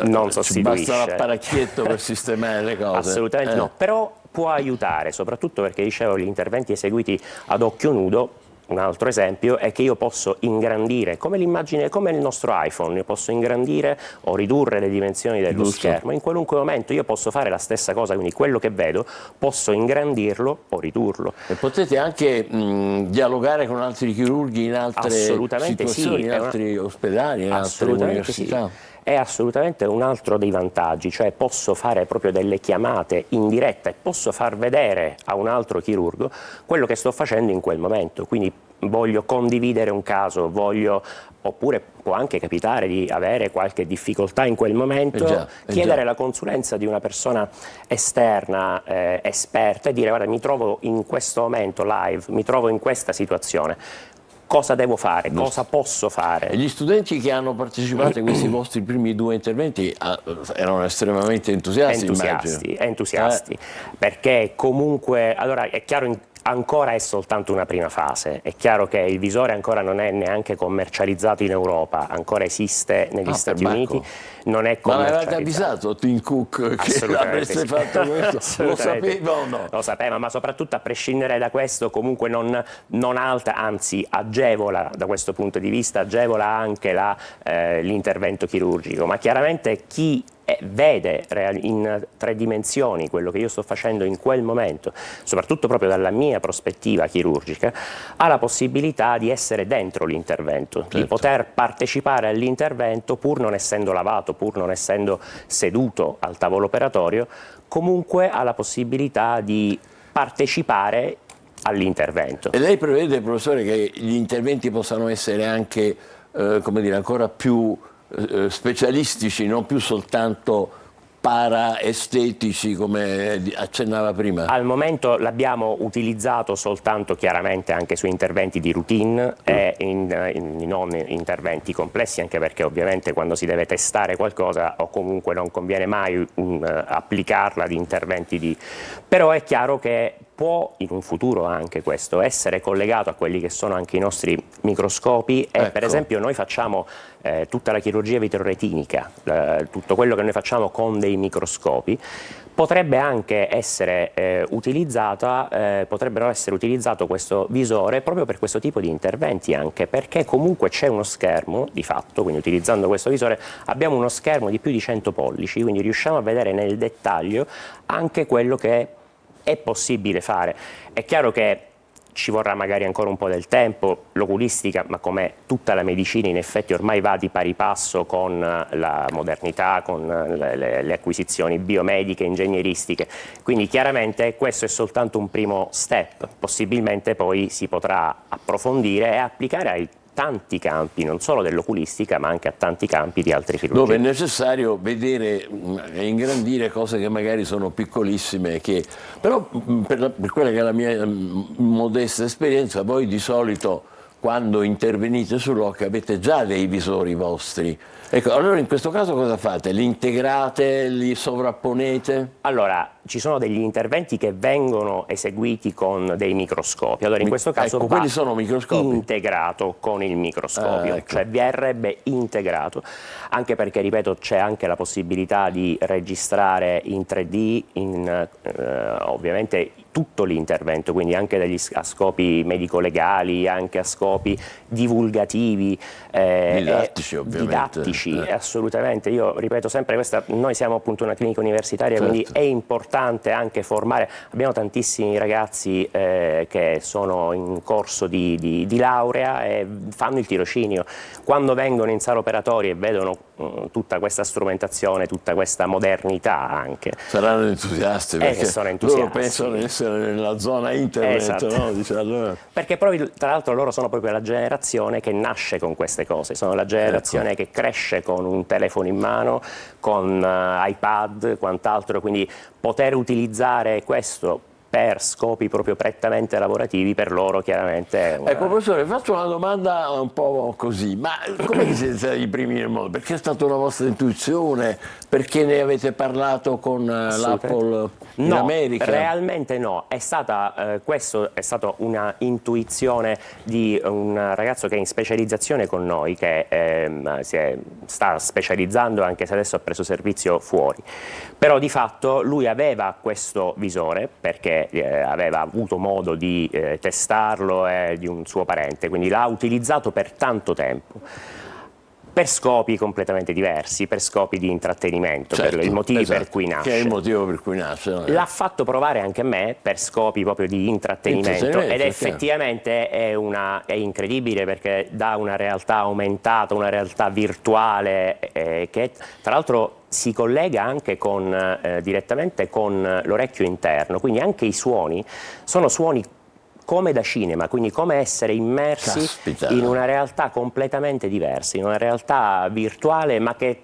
Speaker 10: non sostituisce.
Speaker 1: Basta l'apparecchietto per sistemare le cose.
Speaker 10: Assolutamente no, però può aiutare, soprattutto perché dicevo gli interventi eseguiti ad occhio nudo. Un altro esempio è che io posso ingrandire, come l'immagine, come il nostro iPhone, io posso ingrandire o ridurre le dimensioni dello schermo. In qualunque momento io posso fare la stessa cosa, quindi quello che vedo posso ingrandirlo o ridurlo.
Speaker 1: E potete anche dialogare con altri chirurghi in altre situazioni, in altri ospedali, in altre università?
Speaker 10: Sì. È assolutamente un altro dei vantaggi, cioè posso fare proprio delle chiamate in diretta e posso far vedere a un altro chirurgo quello che sto facendo in quel momento, quindi voglio condividere un caso, oppure può anche capitare di avere qualche difficoltà in quel momento, chiedere la consulenza di una persona esterna, esperta, e dire guarda, mi trovo in questo momento live, mi trovo in questa situazione. Cosa devo fare? Cosa posso fare?
Speaker 1: E gli studenti che hanno partecipato a questi vostri primi 2 interventi erano estremamente entusiasti.
Speaker 10: Entusiasti, perché comunque, allora è chiaro, ancora è soltanto una prima fase, è chiaro che il visore ancora non è neanche commercializzato in Europa, ancora esiste negli Stati Uniti, non è commercializzato. Ma
Speaker 1: avevate avvisato Tim Cook che avreste fatto questo? Lo sapeva o no?
Speaker 10: Lo sapeva, ma soprattutto a prescindere da questo comunque non alta, anzi agevola da questo punto di vista, agevola anche l'intervento chirurgico, ma chiaramente chi vede in 3 dimensioni quello che io sto facendo in quel momento, soprattutto proprio dalla mia prospettiva chirurgica, ha la possibilità di essere dentro l'intervento, di poter partecipare all'intervento pur non essendo lavato, pur non essendo seduto al tavolo operatorio, comunque ha la possibilità di partecipare all'intervento.
Speaker 1: E lei prevede, professore, che gli interventi possano essere anche, come dire, ancora più specialistici, non più soltanto paraestetici come accennava prima?
Speaker 10: Al momento l'abbiamo utilizzato soltanto chiaramente anche su interventi di routine e non interventi complessi, anche perché ovviamente quando si deve testare qualcosa o comunque non conviene mai applicarla ad interventi però è chiaro che può in un futuro anche questo essere collegato a quelli che sono anche i nostri microscopi e per esempio noi facciamo tutta la chirurgia vitroretinica, tutto quello che noi facciamo con dei microscopi potrebbe anche essere potrebbero essere utilizzato questo visore proprio per questo tipo di interventi, anche perché comunque c'è uno schermo di fatto, quindi utilizzando questo visore abbiamo uno schermo di più di 100 pollici, quindi riusciamo a vedere nel dettaglio anche quello che è possibile fare. È chiaro che ci vorrà magari ancora un po' del tempo, l'oculistica, ma come tutta la medicina in effetti ormai va di pari passo con la modernità, con le acquisizioni biomediche, ingegneristiche, quindi chiaramente questo è soltanto un primo step, possibilmente poi si potrà approfondire e applicare ai tanti campi, non solo dell'oculistica, ma anche a tanti campi di altre chirurgie.
Speaker 1: Dove è necessario vedere e ingrandire cose che magari sono piccolissime, però per quella che è la mia modesta esperienza, voi di solito quando intervenite sull'occhio avete già dei visori vostri. Ecco, allora in questo caso cosa fate? Li integrate, li sovrapponete?
Speaker 10: Allora, ci sono degli interventi che vengono eseguiti con dei microscopi. Allora, in questo caso
Speaker 1: ecco, quelli sono microscopi
Speaker 10: integrato con il microscopio, ecco. Cioè verrebbe integrato, anche perché, ripeto, c'è anche la possibilità di registrare in 3D, ovviamente tutto l'intervento, quindi anche a scopi medico-legali, anche a scopi divulgativi,
Speaker 1: didattici ovviamente.
Speaker 10: Didattici, assolutamente. Io ripeto sempre, noi siamo appunto una clinica universitaria,
Speaker 1: certo.
Speaker 10: Quindi è importante anche formare. Abbiamo tantissimi ragazzi che sono in corso di laurea e fanno il tirocinio. Quando vengono in sala operatoria e vedono tutta questa strumentazione, tutta questa modernità anche.
Speaker 1: Saranno entusiasti perché
Speaker 10: sono entusiasti.
Speaker 1: Loro pensano di essere nella zona internet,
Speaker 10: esatto.
Speaker 1: No? Dice, allora...
Speaker 10: Perché proprio, tra l'altro loro sono proprio la generazione che nasce con queste cose, sono la generazione che cresce con un telefono in mano, con iPad, quant'altro, quindi poter utilizzare questo per scopi proprio prettamente lavorativi per loro chiaramente è una...
Speaker 1: Ecco professore, faccio una domanda un po' così, ma come siete stati i primi nel mondo? Perché è stata una vostra intuizione? Perché ne avete parlato con l'Apple in America?
Speaker 10: Realmente no, questo è stata una intuizione di un ragazzo che è in specializzazione con noi, che sta specializzando anche se adesso ha preso servizio fuori, però di fatto lui aveva questo visore perché aveva avuto modo di testarlo di un suo parente, quindi l'ha utilizzato per tanto tempo per scopi completamente diversi, per scopi di intrattenimento,
Speaker 1: certo,
Speaker 10: per i motivi
Speaker 1: esatto,
Speaker 10: per cui nasce.
Speaker 1: Che è il motivo per cui nasce. No?
Speaker 10: L'ha fatto provare anche a me per scopi proprio di intrattenimento ed effettivamente è incredibile perché dà una realtà aumentata, una realtà virtuale che tra l'altro si collega anche direttamente con l'orecchio interno, quindi anche i suoni sono suoni come da cinema, quindi come essere immersi in una realtà completamente diversa, in una realtà virtuale, ma che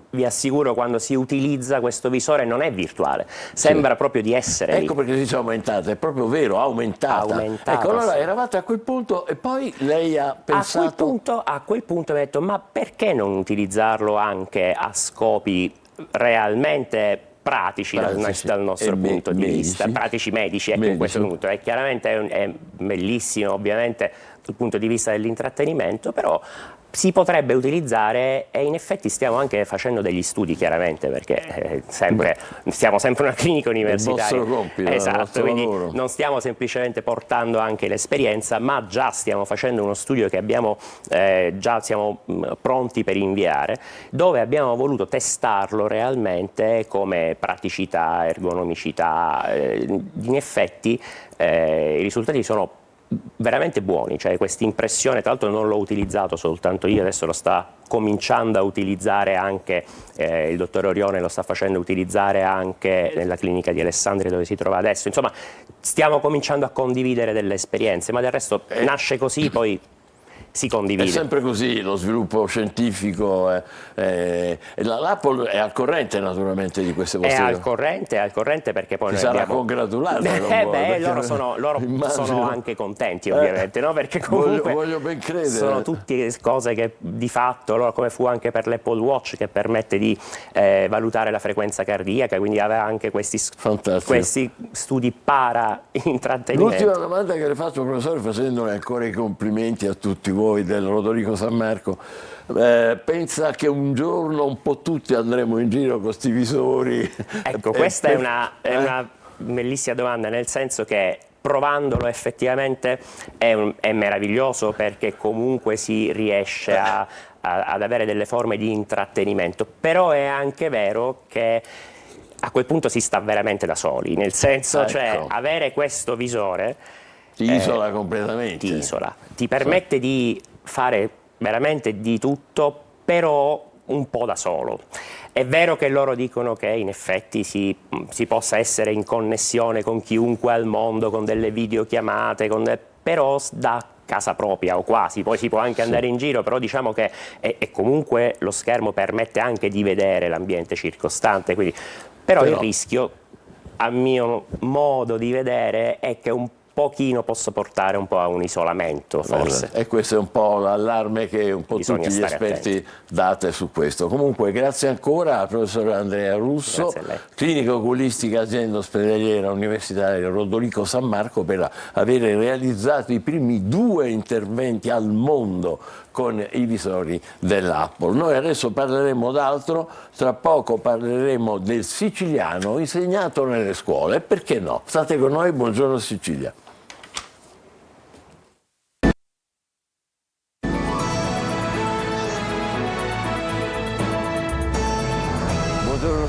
Speaker 10: vi assicuro quando si utilizza questo visore non è virtuale, sembra proprio di essere
Speaker 1: ecco lì. Perché si dice aumentata, è proprio vero, aumentata. Ecco, allora eravate a quel punto e poi lei ha pensato...
Speaker 10: A quel punto ho detto, ma perché non utilizzarlo anche a scopi realmente pratici dal nostro punto di vista, pratici medici, ecco, in questo punto. E chiaramente è bellissimo ovviamente dal punto di vista dell'intrattenimento, però si potrebbe utilizzare e in effetti stiamo anche facendo degli studi chiaramente perché siamo sempre una clinica universitaria.
Speaker 1: È il vostro compito,
Speaker 10: esatto, quindi
Speaker 1: lavoro.
Speaker 10: Non stiamo semplicemente portando anche l'esperienza, ma già stiamo facendo uno studio che abbiamo già siamo pronti per inviare, dove abbiamo voluto testarlo realmente come praticità, ergonomicità. In effetti i risultati sono veramente buoni, cioè questa impressione, tra l'altro non l'ho utilizzato soltanto io, adesso lo sta cominciando a utilizzare anche il dottor Orione, lo sta facendo utilizzare anche nella clinica di Alessandria dove si trova adesso, insomma stiamo cominciando a condividere delle esperienze, ma del resto nasce così, poi si condivide.
Speaker 1: È sempre così lo sviluppo scientifico. L'Apple è al corrente naturalmente di queste vostre...
Speaker 10: È al corrente perché poi
Speaker 1: si
Speaker 10: noi
Speaker 1: sarà
Speaker 10: abbiamo...
Speaker 1: congratulato.
Speaker 10: Loro sono anche contenti ovviamente, no? Perché comunque
Speaker 1: voglio ben credere.
Speaker 10: Sono tutte cose che di fatto, come fu anche per l'Apple Watch, che permette di valutare la frequenza cardiaca, quindi aveva anche questi studi para intrattenimento.
Speaker 1: L'ultima domanda che le faccio, professore, facendole ancora i complimenti a tutti voi del Rodorico San Marco, pensa che un giorno un po' tutti andremo in giro con questi visori?
Speaker 10: Ecco, questa è una bellissima domanda, nel senso che provandolo effettivamente è meraviglioso, perché comunque si riesce ad avere delle forme di intrattenimento, però è anche vero che a quel punto si sta veramente da soli, nel senso, cioè avere questo visore
Speaker 1: ti isola completamente.
Speaker 10: Ti isola, ti permette di fare veramente di tutto, però un po' da solo. È vero che loro dicono che in effetti si possa essere in connessione con chiunque al mondo, con delle videochiamate, però da casa propria o quasi, poi si può anche andare in giro, però diciamo che comunque lo schermo permette anche di vedere l'ambiente circostante, quindi, però il rischio, a mio modo di vedere, è che un pochino possa portare un po' a un isolamento, forse.
Speaker 1: E questo è un po' l'allarme che un po' tutti gli esperti date su questo. Comunque grazie ancora al professor Andrea Russo, clinica oculistica azienda ospedaliera universitaria Rodorico San Marco, per aver realizzato i primi 2 interventi al mondo con i visori dell'Apple. Noi adesso parleremo d'altro, tra poco parleremo del siciliano insegnato nelle scuole, perché no? State con noi, buongiorno Sicilia.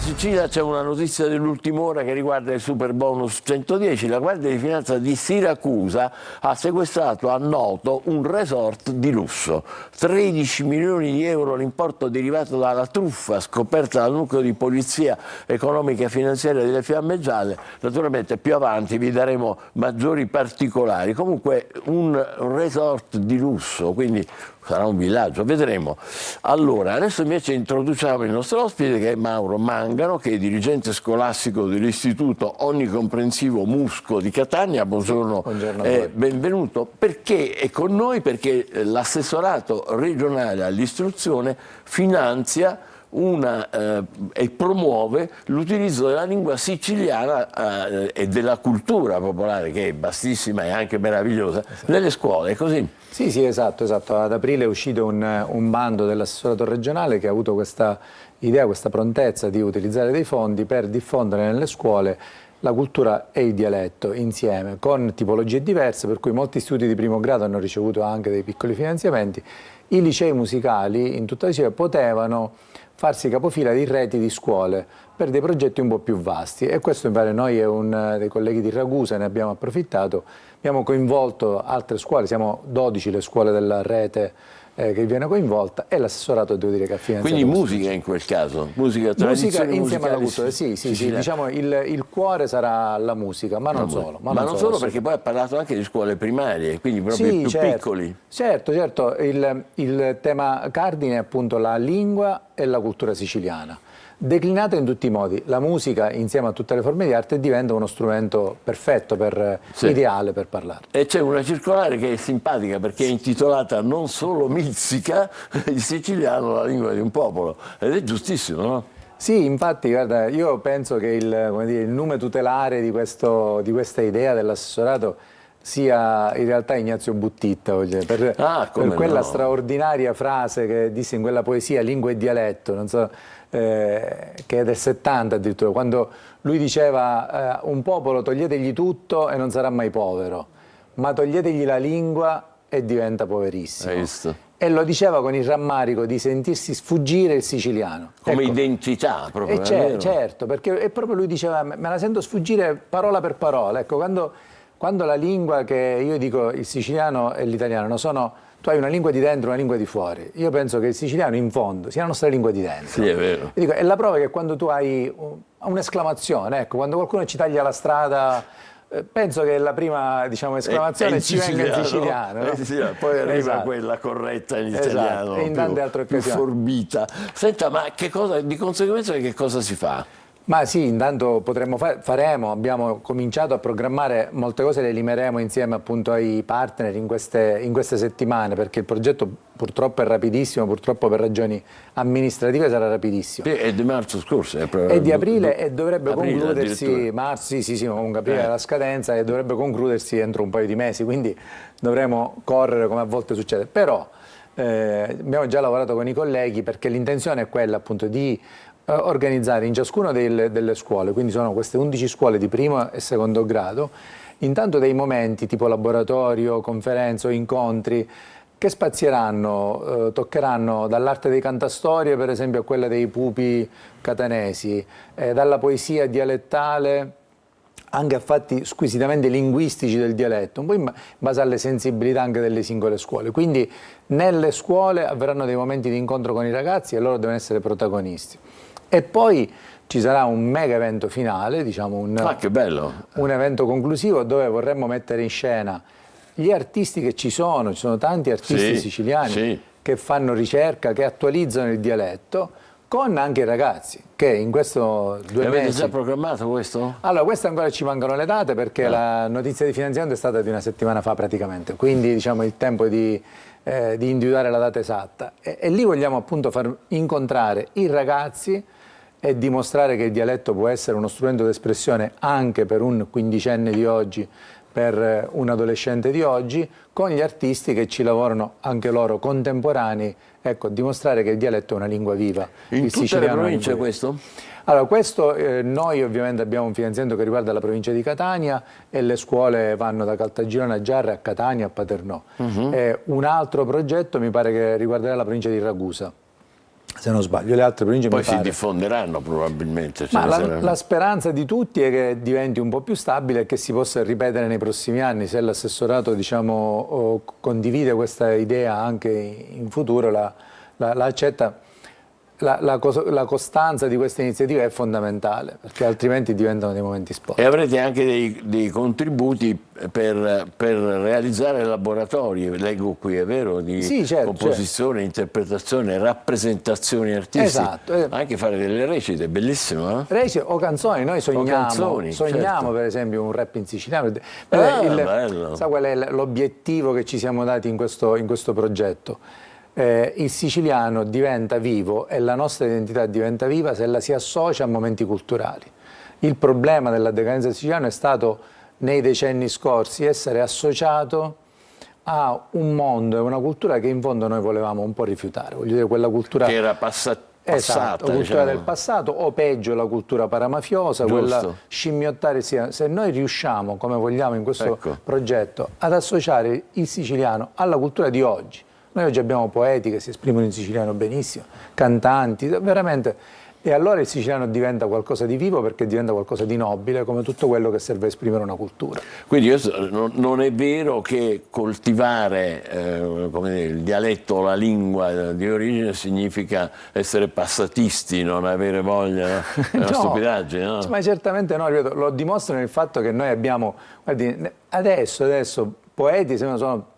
Speaker 1: Sicilia, c'è una notizia dell'ultima ora che riguarda il super bonus 110. La Guardia di Finanza di Siracusa ha sequestrato a Noto un resort di lusso. 13 milioni di euro l'importo derivato dalla truffa scoperta dal nucleo di polizia economica e finanziaria delle Fiamme Gialle. Naturalmente più avanti vi daremo maggiori particolari. Comunque un resort di lusso, quindi sarà un villaggio, vedremo. Allora, adesso invece introduciamo il nostro ospite, che è Mauro Mangano, che è dirigente scolastico dell'Istituto Onnicomprensivo Musco di Catania. Buongiorno, benvenuto. Perché è con noi? Perché l'assessorato regionale all'istruzione finanzia e promuove l'utilizzo della lingua siciliana e della cultura popolare, che è vastissima e anche meravigliosa, nelle scuole, è così?
Speaker 11: Sì, esatto. Ad aprile è uscito un bando dell'assessorato regionale che ha avuto questa idea, questa prontezza di utilizzare dei fondi per diffondere nelle scuole la cultura e il dialetto insieme, con tipologie diverse, per cui molti istituti di primo grado hanno ricevuto anche dei piccoli finanziamenti. I licei musicali in tutta la Sicilia potevano farsi capofila di reti di scuole per dei progetti un po' più vasti, e questo mi pare, noi e un dei colleghi di Ragusa ne abbiamo approfittato, abbiamo coinvolto altre scuole, siamo 12 le scuole della rete che viene coinvolta, e l'assessorato devo dire che ha finanziato.
Speaker 1: Quindi musica in quel caso? Musica
Speaker 11: insieme alla cultura, sì, diciamo il cuore sarà la musica, ma non solo.
Speaker 1: Ma non solo, perché poi ha parlato anche di scuole primarie, quindi proprio più piccoli.
Speaker 11: Certo, il tema cardine è appunto la lingua e la cultura siciliana, declinata in tutti i modi. La musica insieme a tutte le forme di arte diventa uno strumento perfetto, ideale per parlare.
Speaker 1: E c'è una circolare che è simpatica, perché è intitolata "Non solo mizzica il siciliano la lingua di un popolo", ed è giustissimo, no?
Speaker 11: Sì, infatti, guarda, io penso che il nome tutelare di questa idea dell'assessorato sia in realtà Ignazio Buttitta, per quella straordinaria frase che disse in quella poesia "Lingua e dialetto", non so, che è del 70 addirittura, quando lui diceva un popolo toglietegli tutto e non sarà mai povero, ma toglietegli la lingua e diventa poverissimo.
Speaker 1: Hai visto?
Speaker 11: E lo diceva con il rammarico di sentirsi sfuggire il siciliano.
Speaker 1: Come identità, proprio.
Speaker 11: Certo, perché proprio lui diceva: me la sento sfuggire parola per parola. Ecco, quando quando la lingua che io dico il siciliano e l'italiano tu hai una lingua di dentro e una lingua di fuori. Io penso che il siciliano in fondo sia la nostra lingua di dentro.
Speaker 1: Sì, è vero.
Speaker 11: E dico, e la prova è che quando tu hai un'esclamazione, ecco, quando qualcuno ci taglia la strada, penso che la prima, diciamo, esclamazione ci venga in siciliano. No?
Speaker 1: Sì, poi arriva
Speaker 11: Esatto.
Speaker 1: quella corretta in
Speaker 11: Esatto,
Speaker 1: italiano,
Speaker 11: e in tante altre
Speaker 1: più
Speaker 11: occasioni.
Speaker 1: forbita. Senta, ma di conseguenza che cosa si fa?
Speaker 11: Ma sì, intanto faremo, abbiamo cominciato a programmare molte cose, le limeremo insieme appunto ai partner in queste settimane, perché il progetto purtroppo è rapidissimo, purtroppo per ragioni amministrative sarà rapidissimo.
Speaker 1: Sì, è di marzo scorso.
Speaker 11: È di aprile e dovrebbe
Speaker 1: aprile,
Speaker 11: concludersi, marzo, sì, comunque aprile è la scadenza e dovrebbe concludersi entro un paio di mesi, quindi dovremo correre come a volte succede. Però abbiamo già lavorato con i colleghi perché l'intenzione è quella appunto di organizzare in ciascuna delle scuole, quindi sono queste 11 scuole di primo e secondo grado, intanto dei momenti tipo laboratorio, conferenze o incontri che spazieranno, toccheranno dall'arte dei cantastorie per esempio a quella dei pupi catanesi, dalla poesia dialettale anche a fatti squisitamente linguistici del dialetto, un po' in base alle sensibilità anche delle singole scuole. Quindi nelle scuole avverranno dei momenti di incontro con i ragazzi e loro devono essere protagonisti. E poi ci sarà un mega evento finale, diciamo
Speaker 1: che bello.
Speaker 11: Un evento conclusivo dove vorremmo mettere in scena gli artisti che ci sono tanti artisti siciliani che fanno ricerca, che attualizzano il dialetto, con anche i ragazzi, che in questo 2 mesi...
Speaker 1: Avete già programmato questo?
Speaker 11: Allora, questo ancora ci mancano le date perché la notizia di finanziamento è stata di una settimana fa praticamente, quindi diciamo il tempo di individuare la data esatta. E lì vogliamo appunto far incontrare i ragazzi e dimostrare che il dialetto può essere uno strumento di espressione anche per un quindicenne di oggi, per un adolescente di oggi, con gli artisti che ci lavorano anche loro contemporanei, ecco, dimostrare che il dialetto è una lingua viva.
Speaker 1: In tutte le province questo?
Speaker 11: Allora, questo noi ovviamente abbiamo un finanziamento che riguarda la provincia di Catania e le scuole vanno da Caltagirone a Giarre, a Catania, a Paternò. Un altro progetto mi pare che riguarderà la provincia di Ragusa, se non sbaglio, le altre province
Speaker 1: poi
Speaker 11: mi pare.
Speaker 1: si diffonderanno probabilmente.
Speaker 11: Ma la speranza di tutti è che diventi un po' più stabile e che si possa ripetere nei prossimi anni. Se l'assessorato diciamo, condivide questa idea anche in futuro, la accetta. La costanza di queste iniziative è fondamentale, perché altrimenti diventano dei momenti sport.
Speaker 1: E avrete anche dei contributi per realizzare laboratori, leggo qui, è vero, di composizione, interpretazione, rappresentazioni artistiche.
Speaker 11: Esatto.
Speaker 1: Anche fare delle recite, bellissimo.
Speaker 11: Recite o canzoni, noi sogniamo
Speaker 1: certo.
Speaker 11: Per esempio un rap in siciliano.
Speaker 1: Bello.
Speaker 11: Sa qual è l'obiettivo che ci siamo dati in questo progetto? Il siciliano diventa vivo e la nostra identità diventa viva se la si associa a momenti culturali. Il problema della decadenza siciliana è stato nei decenni scorsi essere associato a un mondo e una cultura che in fondo noi volevamo un po' rifiutare, voglio dire quella cultura
Speaker 1: che era passata,
Speaker 11: esatto, la cultura del passato, o peggio la cultura paramafiosa, quella scimmiottare. Se noi riusciamo, come vogliamo in questo progetto, ad associare il siciliano alla cultura di oggi. Noi oggi abbiamo poeti che si esprimono in siciliano benissimo, cantanti, veramente. E allora il siciliano diventa qualcosa di vivo perché diventa qualcosa di nobile, come tutto quello che serve a esprimere una cultura.
Speaker 1: Quindi non è vero che coltivare come dire, il dialetto o la lingua di origine significa essere passatisti, non avere voglia, è una stupidaggine, no?
Speaker 11: Ma certamente no, ripeto, lo dimostrano il fatto che noi abbiamo, guardi, adesso poeti, se non sono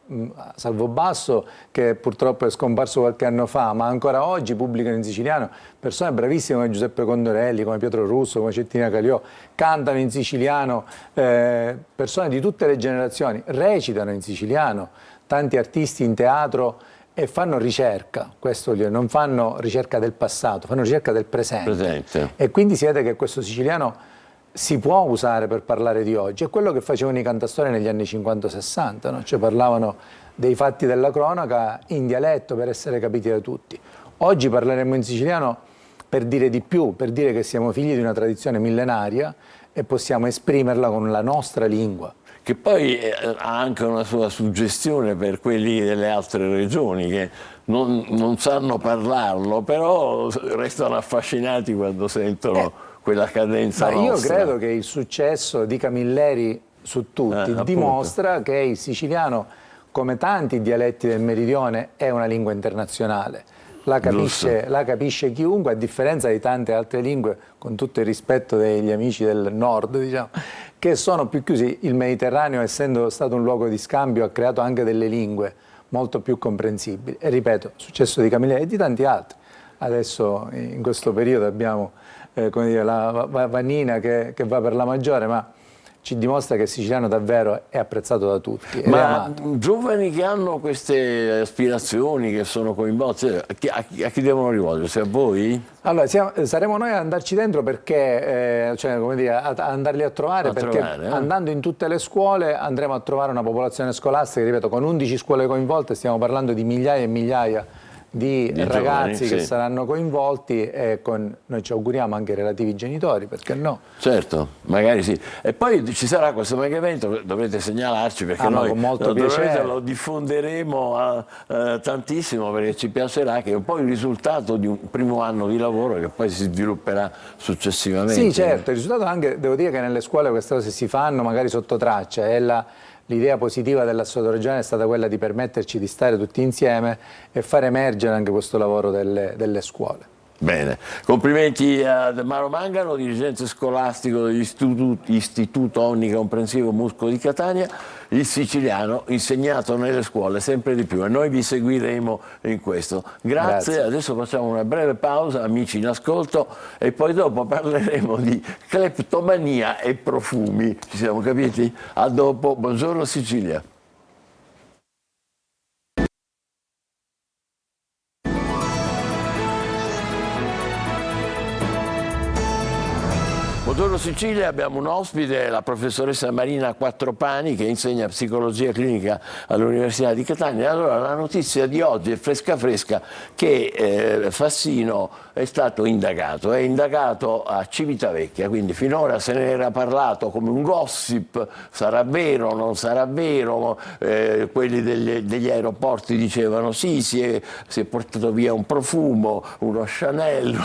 Speaker 11: Salvo Basso, che purtroppo è scomparso qualche anno fa, ma ancora oggi pubblicano in siciliano, persone bravissime come Giuseppe Condorelli, come Pietro Russo, come Cettina Caliò, cantano in siciliano, persone di tutte le generazioni recitano in siciliano, tanti artisti in teatro, e fanno ricerca, questo non fanno ricerca del passato, fanno ricerca del presente. E quindi si vede che questo siciliano si può usare per parlare di oggi. È quello che facevano i cantastorie negli anni 50-60, no? Cioè parlavano dei fatti della cronaca in dialetto per essere capiti da tutti. Oggi parleremo in siciliano per dire di più, per dire che siamo figli di una tradizione millenaria e possiamo esprimerla con la nostra lingua.
Speaker 1: Che poi ha anche una sua suggestione per quelli delle altre regioni che non sanno parlarlo, però restano affascinati quando sentono quella cadenza nostra.
Speaker 11: Io credo che il successo di Camilleri su tutti,
Speaker 1: appunto.
Speaker 11: dimostra che il siciliano, come tanti dialetti del meridione, è una lingua internazionale. La capisce chiunque, a differenza di tante altre lingue, con tutto il rispetto degli amici del nord, diciamo, che sono più chiusi. Il Mediterraneo, essendo stato un luogo di scambio, ha creato anche delle lingue molto più comprensibili. E ripeto, è successo di Camilleri e di tanti altri. Adesso, in questo periodo, abbiamo come dire, la Vannina che va per la maggiore, ma ci dimostra che il siciliano davvero è apprezzato da tutti. Ed è
Speaker 1: Ma
Speaker 11: amato.
Speaker 1: giovani che hanno queste aspirazioni, che sono coinvolti, a chi devono rivolgersi? A voi?
Speaker 11: Allora, saremo noi ad andarci dentro perché, cioè, come dire, andarli a trovare, perché andando in tutte le scuole andremo a trovare una popolazione scolastica, ripeto, con 11 scuole coinvolte, stiamo parlando di migliaia e migliaia di ragazzi
Speaker 1: giovani,
Speaker 11: che
Speaker 1: sì,
Speaker 11: saranno coinvolti, e noi ci auguriamo anche i relativi genitori, perché no?
Speaker 1: Certo, magari sì. E poi ci sarà questo mega evento, dovrete segnalarci, perché noi
Speaker 11: con molto piacere
Speaker 1: lo diffonderemo tantissimo, perché ci piacerà, che è un po' il risultato di un primo anno di lavoro che poi si svilupperà successivamente.
Speaker 11: Sì, certo, il risultato anche, devo dire che nelle scuole queste cose si fanno magari sotto traccia, e l'idea positiva dell'Associazione regionale è stata quella di permetterci di stare tutti insieme e far emergere anche questo lavoro delle scuole.
Speaker 1: Bene, complimenti a Maro Mangano, dirigente scolastico dell'Istituto Onnicomprensivo Musco di Catania, il siciliano insegnato nelle scuole sempre di più, e noi vi seguiremo in questo. Grazie. Adesso facciamo una breve pausa, amici in ascolto, e poi dopo parleremo di cleptomania e profumi. Ci siamo capiti? A dopo, buongiorno Sicilia. Buongiorno Sicilia, abbiamo un ospite, la professoressa Marina Quattropani, che insegna psicologia clinica all'Università di Catania. Allora, la notizia di oggi è fresca che Fassino è stato indagato, è indagato a Civitavecchia, quindi finora se ne era parlato come un gossip, sarà vero, non sarà vero, quelli degli aeroporti dicevano sì, si è portato via un profumo, uno Chanel,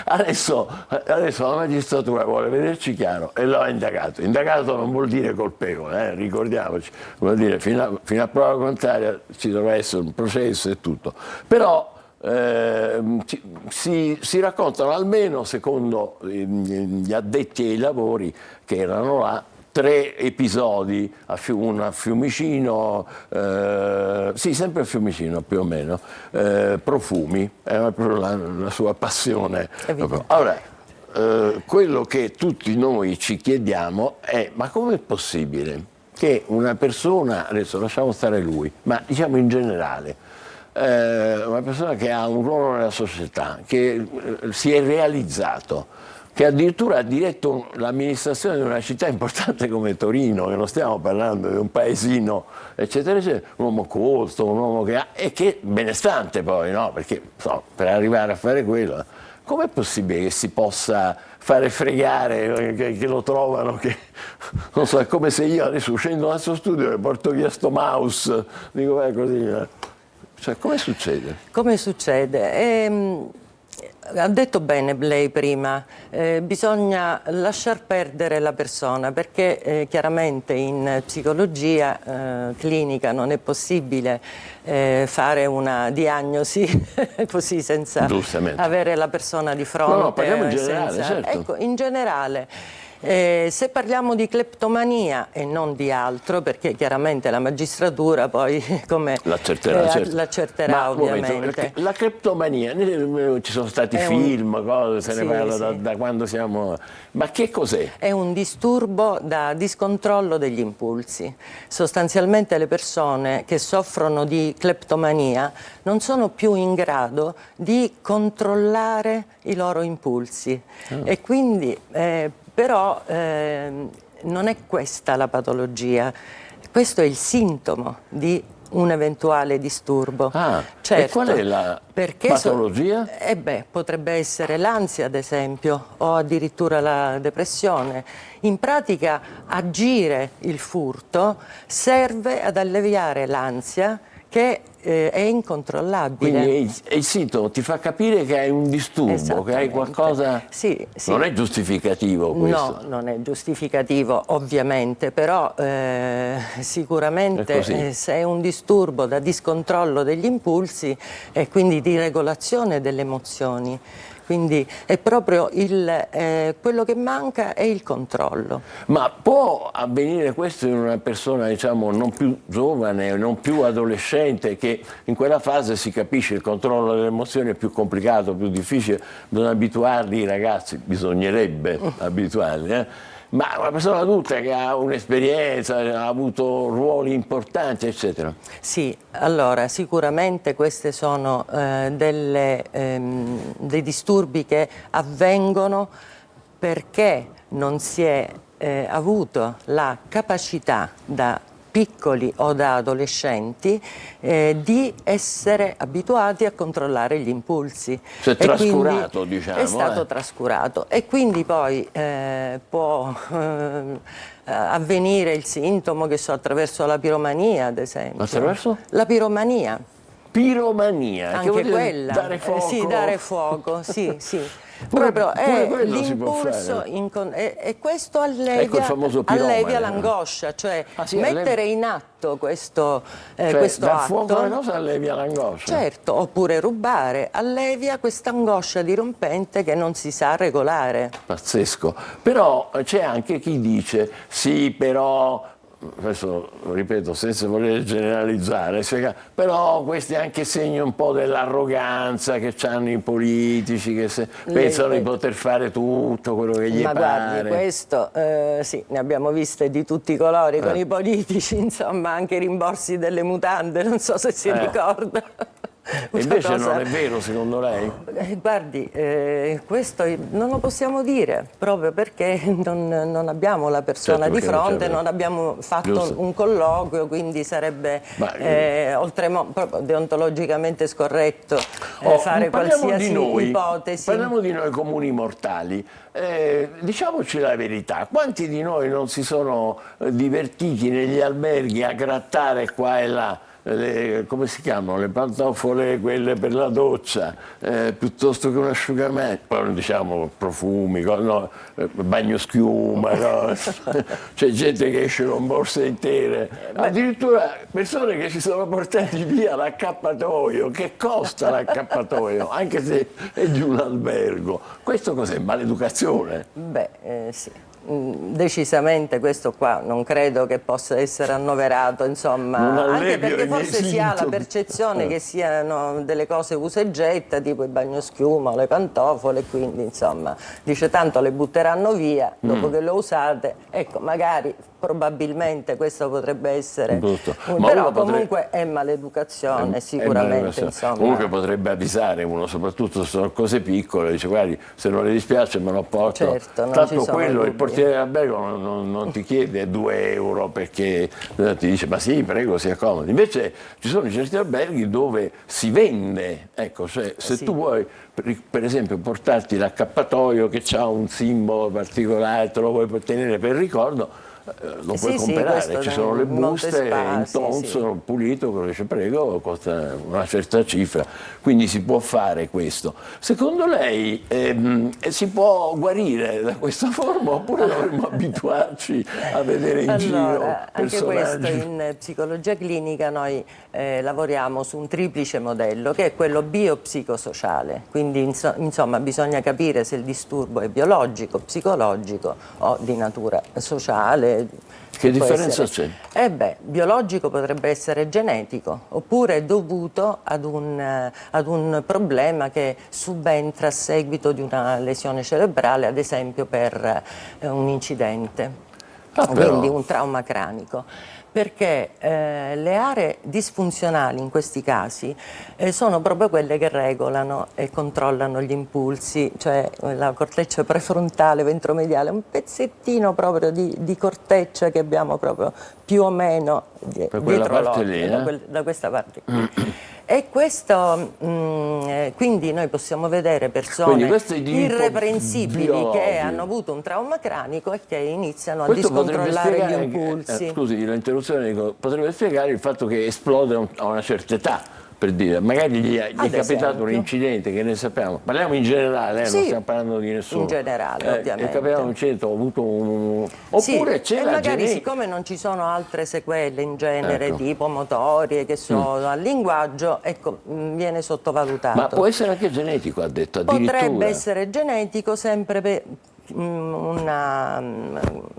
Speaker 1: adesso la magistratura vuole vederci chiaro e lo ha indagato. Indagato non vuol dire colpevole, ricordiamoci, vuol dire fino a prova contraria ci dovrà essere un processo e tutto. Però si raccontano, almeno secondo gli addetti ai lavori che erano là, 3 episodi, uno a Fiumicino, sì, sempre a Fiumicino più o meno, profumi, era proprio la sua passione. Ora, quello che tutti noi ci chiediamo è: ma com'è possibile che una persona, adesso lasciamo stare lui, ma diciamo in generale, una persona che ha un ruolo nella società, che si è realizzato, che addirittura ha diretto l'amministrazione di una città importante come Torino, che non stiamo parlando di un paesino, eccetera, eccetera, un uomo colto, un uomo che ha, e che benestante poi, no? Perché per arrivare a fare quello, com'è possibile che si possa fare fregare, che lo trovano, che non so, è come se io adesso uscendo dal suo studio e porto via sto mouse, dico così, cioè come succede?
Speaker 12: Come succede? Ha detto bene lei prima, bisogna lasciar perdere la persona, perché chiaramente in psicologia clinica non è possibile fare una diagnosi così senza avere la persona di fronte.
Speaker 1: No, parliamo in generale, certo.
Speaker 12: Ecco, in generale. Se parliamo di cleptomania e non di altro, perché chiaramente la magistratura poi come l'accerterà ovviamente.
Speaker 1: La cleptomania, ci sono stati film, cose, se ne parla da quando siamo... Ma che cos'è?
Speaker 12: È un disturbo da discontrollo degli impulsi. Sostanzialmente le persone che soffrono di cleptomania non sono più in grado di controllare i loro impulsi e quindi però non è questa la patologia, questo è il sintomo di un eventuale disturbo.
Speaker 1: Certo, e qual è la patologia?
Speaker 12: Potrebbe essere l'ansia, ad esempio, o addirittura la depressione. In pratica agire il furto serve ad alleviare l'ansia che è incontrollabile.
Speaker 1: Quindi il sintomo ti fa capire che hai un disturbo, che hai qualcosa...
Speaker 12: Sì.
Speaker 1: Non è giustificativo questo.
Speaker 12: No, non è giustificativo ovviamente, però sicuramente se è un disturbo da discontrollo degli impulsi e quindi di regolazione delle emozioni. Quindi è proprio quello che manca è il controllo.
Speaker 1: Ma può avvenire questo in una persona, diciamo, non più giovane, non più adolescente, che in quella fase si capisce il controllo delle emozioni è più complicato, più difficile, bisogna abituarli i ragazzi, bisognerebbe abituarli, Ma una persona adulta che ha un'esperienza, ha avuto ruoli importanti, eccetera.
Speaker 12: Sì, allora sicuramente queste sono dei disturbi che avvengono perché non si è avuto la capacità da piccoli o da adolescenti di essere abituati a controllare gli impulsi.
Speaker 1: Cioè trascurato, diciamo.
Speaker 12: È stato trascurato e quindi poi può avvenire il sintomo, che so, attraverso la piromania, ad esempio.
Speaker 1: Attraverso?
Speaker 12: La piromania.
Speaker 1: Piromania,
Speaker 12: Anche
Speaker 1: che
Speaker 12: quella.
Speaker 1: Dare fuoco.
Speaker 12: Sì, dare fuoco, sì.
Speaker 1: Pure
Speaker 12: è
Speaker 1: quello si può
Speaker 12: l'impulso
Speaker 1: fare.
Speaker 12: e questo
Speaker 1: Ecco il famoso piromane.
Speaker 12: allevia l'angoscia, cioè mettere in atto questo
Speaker 1: dar
Speaker 12: atto.
Speaker 1: fuoco alla cosa allevia l'angoscia.
Speaker 12: Certo, oppure rubare allevia questa angoscia dirompente che non si sa regolare.
Speaker 1: Pazzesco. Però c'è anche chi dice sì, però, adesso ripeto senza voler generalizzare, però questi anche segno un po' dell'arroganza che hanno i politici, che pensano di poter fare tutto quello che gli
Speaker 12: Ma
Speaker 1: pare.
Speaker 12: guardi, questo sì, ne abbiamo viste di tutti i colori con i politici, insomma, anche i rimborsi delle mutande, non so se si ricorda.
Speaker 1: E invece non è vero, secondo lei?
Speaker 12: Guardi, questo non lo possiamo dire, proprio perché non abbiamo la persona di fronte, non abbiamo fatto un colloquio, quindi sarebbe proprio deontologicamente scorretto fare qualsiasi ipotesi.
Speaker 1: Parliamo di noi comuni mortali. Diciamoci la verità, quanti di noi non si sono divertiti negli alberghi a grattare qua e là? Come si chiamano? Le pantofole, quelle per la doccia, piuttosto che un asciugamento, poi non diciamo profumi, bagnoschiuma, no? C'è gente che esce con borse intere, addirittura persone che si sono portati via l'accappatoio. Che costa l'accappatoio, anche se è di un albergo? Questo cos'è? Maleducazione?
Speaker 12: Sì. Decisamente questo qua non credo che possa essere annoverato, insomma, anche perché forse si ha la percezione che siano delle cose usa e getta, tipo il bagnoschiuma o le pantofole, quindi insomma dice tanto le butteranno via dopo che le ho usate, ecco, magari probabilmente questo potrebbe essere però comunque è maleducazione sicuramente, insomma.
Speaker 1: Comunque potrebbe avvisare uno, soprattutto se sono cose piccole, dice guardi, se non le dispiace me lo porto.
Speaker 12: Certo, non
Speaker 1: tanto
Speaker 12: ci sono
Speaker 1: quello,
Speaker 12: dubbi.
Speaker 1: il portiere dell'albergo non ti chiede 2 euro perché ti dice ma sì, prego, si accomodi. Invece ci sono certi alberghi dove si vende, ecco, cioè, se tu vuoi per esempio portarti l'accappatoio che ha un simbolo particolare, te lo vuoi tenere per ricordo, lo puoi comprare, ci sono le buste in tonso, pulito, quello che ci prego, costa una certa cifra, quindi si può fare questo. Secondo lei si può guarire da questa forma oppure dovremmo abituarci a vedere in giro personaggi?
Speaker 12: Anche questo in psicologia clinica noi lavoriamo su un triplice modello che è quello biopsicosociale, quindi insomma bisogna capire se il disturbo è biologico, psicologico o di natura sociale.
Speaker 1: Che differenza c'è?
Speaker 12: Biologico potrebbe essere genetico oppure dovuto ad un problema che subentra a seguito di una lesione cerebrale, ad esempio per un incidente, quindi un trauma cranico. Perché le aree disfunzionali in questi casi sono proprio quelle che regolano e controllano gli impulsi, cioè la corteccia prefrontale ventromediale, un pezzettino proprio di corteccia che abbiamo proprio più o meno dietro l'occhio, da questa parte qui. E questo, quindi noi possiamo vedere persone irreprensibili che hanno avuto un trauma cranico e che iniziano a discontrollare gli impulsi.
Speaker 1: Scusi l'interruzione, potrebbe spiegare il fatto che esplode a una certa età. Per dire, magari gli è capitato un incidente, che ne sappiamo. Parliamo in generale,
Speaker 12: sì,
Speaker 1: non stiamo parlando di nessuno.
Speaker 12: In generale, ovviamente.
Speaker 1: È capitato un incidente, ho avuto un... Oppure
Speaker 12: sì,
Speaker 1: c'è
Speaker 12: e
Speaker 1: la
Speaker 12: magari
Speaker 1: genetica.
Speaker 12: Siccome non ci sono altre sequele in genere,
Speaker 1: Ecco.
Speaker 12: tipo motorie, che sono al linguaggio, ecco, viene sottovalutato.
Speaker 1: Ma può essere anche genetico, ha detto, addirittura.
Speaker 12: Potrebbe essere genetico, sempre per una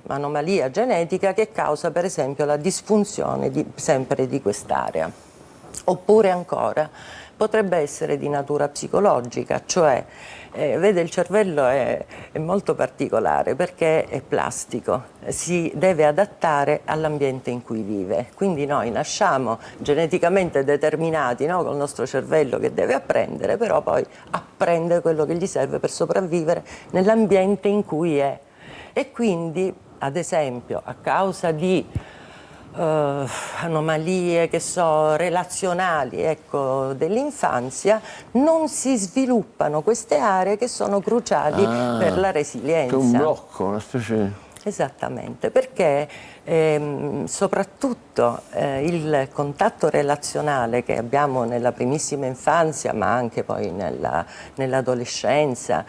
Speaker 12: anomalia genetica che causa per esempio la disfunzione sempre di quest'area. Oppure ancora potrebbe essere di natura psicologica, cioè vede, il cervello è molto particolare perché è plastico, si deve adattare all'ambiente in cui vive. Quindi noi nasciamo geneticamente determinati, no, col nostro cervello che deve apprendere, però poi apprende quello che gli serve per sopravvivere nell'ambiente in cui è. E quindi, ad esempio, a causa di anomalie relazionali, ecco, dell'infanzia, non si sviluppano queste aree che sono cruciali per la resilienza.
Speaker 1: Che è un blocco, una specie...
Speaker 12: Esattamente, perché soprattutto il contatto relazionale che abbiamo nella primissima infanzia, ma anche poi nell'adolescenza,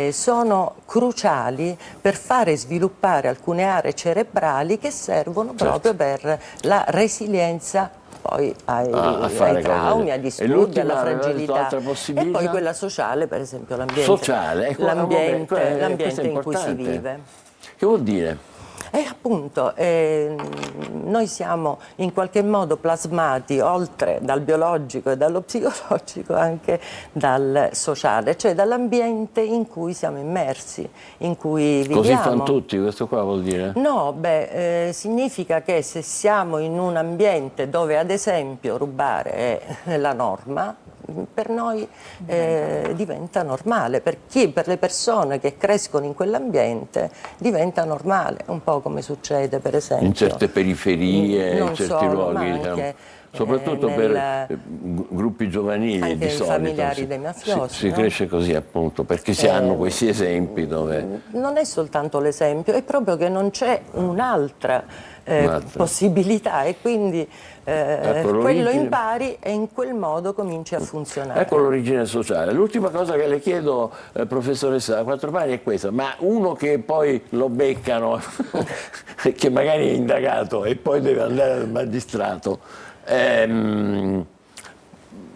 Speaker 12: sono cruciali per fare sviluppare alcune aree cerebrali che servono proprio per la resilienza poi ai traumi, ai disturbi, alla fragilità. E poi quella sociale, per esempio l'ambiente,
Speaker 1: sociale, ecco,
Speaker 12: l'ambiente in cui si vive.
Speaker 1: Che vuol dire?
Speaker 12: E appunto noi siamo in qualche modo plasmati oltre dal biologico e dallo psicologico anche dal sociale, cioè dall'ambiente in cui siamo immersi, in cui viviamo.
Speaker 1: Così fanno tutti, questo qua vuol dire?
Speaker 12: No, significa che se siamo in un ambiente dove ad esempio rubare è la norma, per noi diventa normale, per le persone che crescono in quell'ambiente diventa normale, un po' come succede per esempio
Speaker 1: in certe periferie, in certi
Speaker 12: solo,
Speaker 1: luoghi, diciamo, soprattutto per gruppi giovanili
Speaker 12: anche
Speaker 1: di solito.
Speaker 12: Familiari dei mafiosi,
Speaker 1: si cresce così, appunto, perché si hanno questi esempi dove...
Speaker 12: Non è soltanto l'esempio, è proprio che non c'è un'altra possibilità e quindi quello impari e in quel modo cominci a funzionare.
Speaker 1: Ecco l'origine sociale. L'ultima cosa che le chiedo, professoressa Quattropani, è questa: ma uno che poi lo beccano, che magari è indagato e poi deve andare dal magistrato,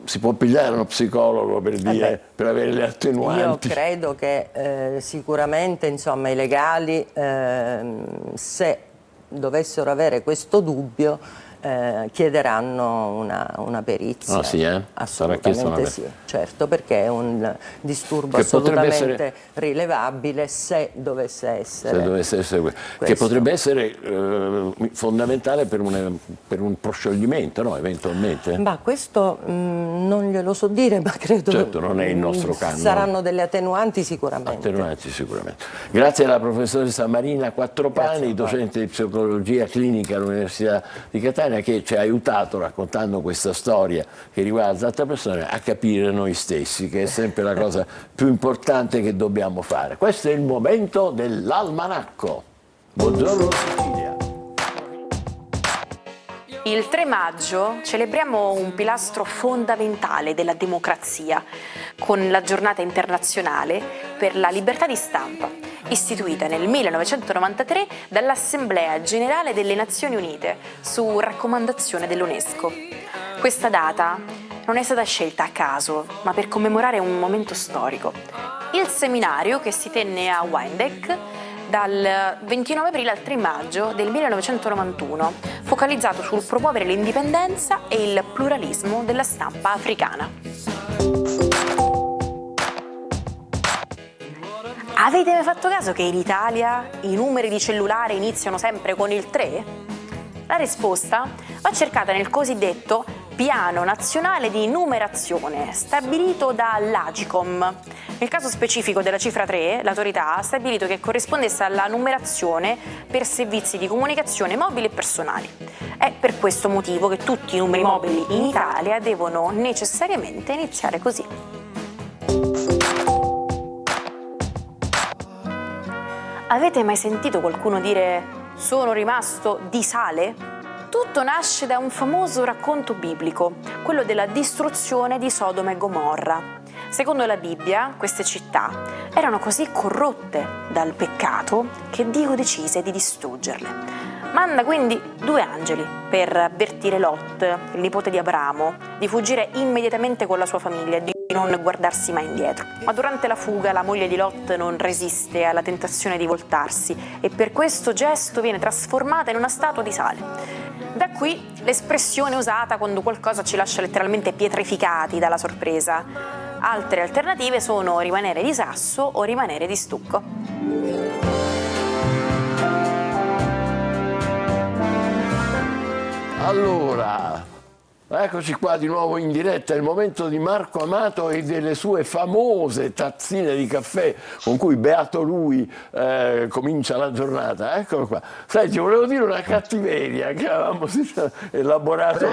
Speaker 1: si può pigliare uno psicologo per dire, per avere le attenuanti?
Speaker 12: Io credo che sicuramente, insomma, i legali, se dovessero avere questo dubbio, chiederanno una perizia.
Speaker 1: Ah, sì,
Speaker 12: Assolutamente sì, certo, perché è un disturbo assolutamente rilevabile se dovesse essere.
Speaker 1: Se dovesse essere questo. Che potrebbe essere fondamentale per un proscioglimento, no? Eventualmente.
Speaker 12: Ma questo non glielo so dire, ma credo.
Speaker 1: Certo, non è il nostro canone.
Speaker 12: Saranno delle attenuanti sicuramente.
Speaker 1: Grazie alla professoressa Marina Quattropani, docente di psicologia clinica all'Università di Catania, che ci ha aiutato raccontando questa storia che riguarda altre persone a capire noi stessi, che è sempre la cosa più importante che dobbiamo fare. Questo è il momento dell'almanacco. Buongiorno Sicilia.
Speaker 13: Il 3 maggio celebriamo un pilastro fondamentale della democrazia con la giornata internazionale per la libertà di stampa, istituita nel 1993 dall'Assemblea Generale delle Nazioni Unite su raccomandazione dell'UNESCO. Questa data non è stata scelta a caso, ma per commemorare un momento storico. Il seminario, che si tenne a Windhoek dal 29 aprile al 3 maggio del 1991, focalizzato sul promuovere l'indipendenza e il pluralismo della stampa africana. Avete mai fatto caso che in Italia i numeri di cellulare iniziano sempre con il 3? La risposta va cercata nel cosiddetto piano nazionale di numerazione stabilito dall'Agicom. Nel caso specifico della cifra 3, l'autorità ha stabilito che corrispondesse alla numerazione per servizi di comunicazione mobili e personali. È per questo motivo che tutti i numeri mobili in Italia devono necessariamente iniziare così. Avete mai sentito qualcuno dire "sono rimasto di sale"? Tutto nasce da un famoso racconto biblico, quello della distruzione di Sodoma e Gomorra. Secondo la Bibbia, queste città erano così corrotte dal peccato che Dio decise di distruggerle. Manda quindi 2 angeli per avvertire Lot, il nipote di Abramo, di fuggire immediatamente con la sua famiglia e di non guardarsi mai indietro. Ma durante la fuga la moglie di Lot non resiste alla tentazione di voltarsi e per questo gesto viene trasformata in una statua di sale. Da qui l'espressione usata quando qualcosa ci lascia letteralmente pietrificati dalla sorpresa. Altre alternative sono rimanere di sasso o rimanere di stucco.
Speaker 1: Allora, eccoci qua di nuovo in diretta, è il momento di Marco Amato e delle sue famose tazzine di caffè con cui beato lui comincia la giornata. Eccolo qua. Senti, volevo dire una cattiveria che avevamo elaborato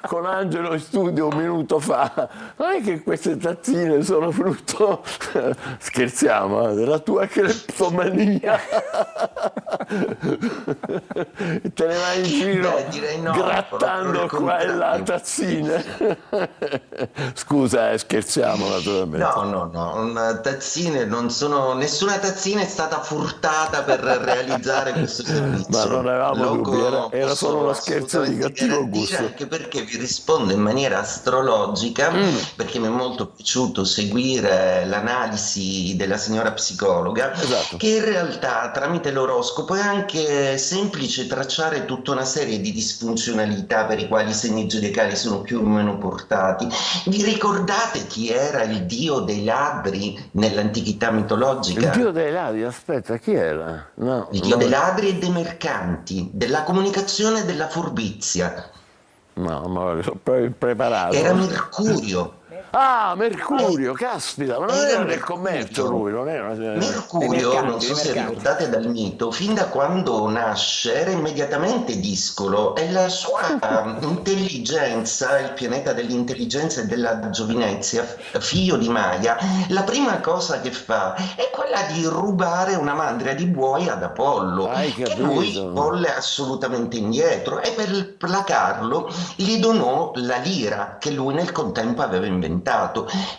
Speaker 1: con Angelo in studio un minuto fa. Non è che queste tazzine sono frutto, scherziamo, della tua cleptomania. Te ne vai in giro grattando qua e là tazzine. Scusa, scherziamo naturalmente.
Speaker 14: No, tazzine non sono, nessuna tazzina è stata furtata per realizzare questo servizio.
Speaker 1: Ma non avevamo dubbi, era solo una scherzo di cattivo gusto.
Speaker 14: Anche perché vi rispondo in maniera astrologica, perché mi è molto piaciuto seguire l'analisi della signora psicologa, che in realtà tramite l'oroscopo è anche semplice tracciare tutta una serie di disfunzionalità per i quali i segni zodiacali sono più o meno portati. Vi ricordate chi era il dio dei ladri nell'antichità mitologica?
Speaker 1: Il dio dei ladri, aspetta, chi era? No,
Speaker 14: il dio dei ladri e dei mercanti, della comunicazione e della furbizia.
Speaker 1: No, ma sono preparato.
Speaker 14: Era Mercurio.
Speaker 1: Ah, Mercurio, caspita, ma non era nel commercio lui, non era.
Speaker 14: Mercurio, non so se ricordate dal mito, fin da quando nasce era immediatamente discolo e la sua intelligenza, il pianeta dell'intelligenza e della giovinezza, figlio di Maia, la prima cosa che fa è quella di rubare una mandria di buoi ad Apollo, che lui volle assolutamente indietro, e per placarlo gli donò la lira che lui nel contempo aveva inventato.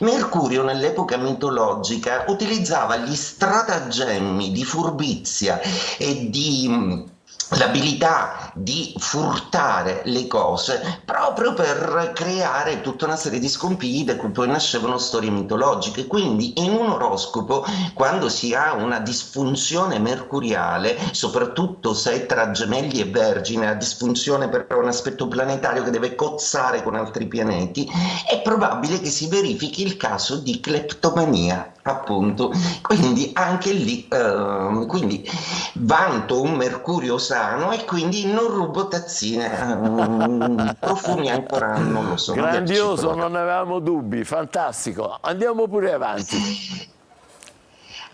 Speaker 14: Mercurio nell'epoca mitologica utilizzava gli stratagemmi di furbizia e di l'abilità di furtare le cose proprio per creare tutta una serie di scompigli da cui poi nascevano storie mitologiche. Quindi in un oroscopo, quando si ha una disfunzione mercuriale, soprattutto se è tra Gemelli e Vergine, la disfunzione per un aspetto planetario che deve cozzare con altri pianeti, è probabile che si verifichi il caso di cleptomania, appunto. Quindi anche lì quindi vanto un Mercurio sano e quindi non rubo tazzine. Profumi ancora non lo so.
Speaker 1: Grandioso, non ne avevamo dubbi, fantastico. Andiamo pure avanti.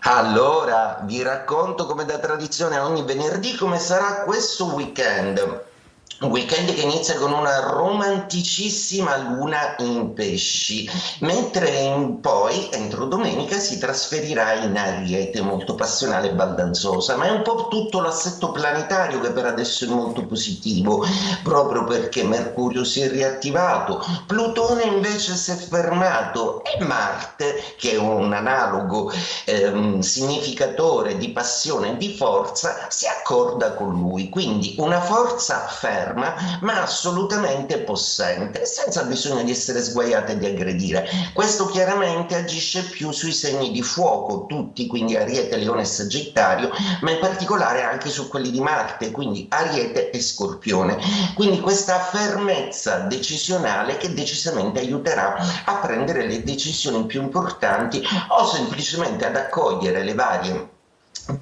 Speaker 14: Allora, vi racconto come da tradizione ogni venerdì come sarà questo weekend. Un weekend che inizia con una romanticissima luna in pesci, mentre poi entro domenica si trasferirà in Ariete, molto passionale e baldanzosa, ma è un po' tutto l'assetto planetario che per adesso è molto positivo, proprio perché Mercurio si è riattivato, Plutone invece si è fermato e Marte, che è un analogo significatore di passione e di forza, si accorda con lui, quindi una forza ferma ma assolutamente possente, senza bisogno di essere sguaiata e di aggredire. Questo chiaramente agisce più sui segni di fuoco, tutti, quindi Ariete, Leone e Sagittario, ma in particolare anche su quelli di Marte, quindi Ariete e Scorpione. Quindi questa fermezza decisionale che decisamente aiuterà a prendere le decisioni più importanti o semplicemente ad accogliere le varie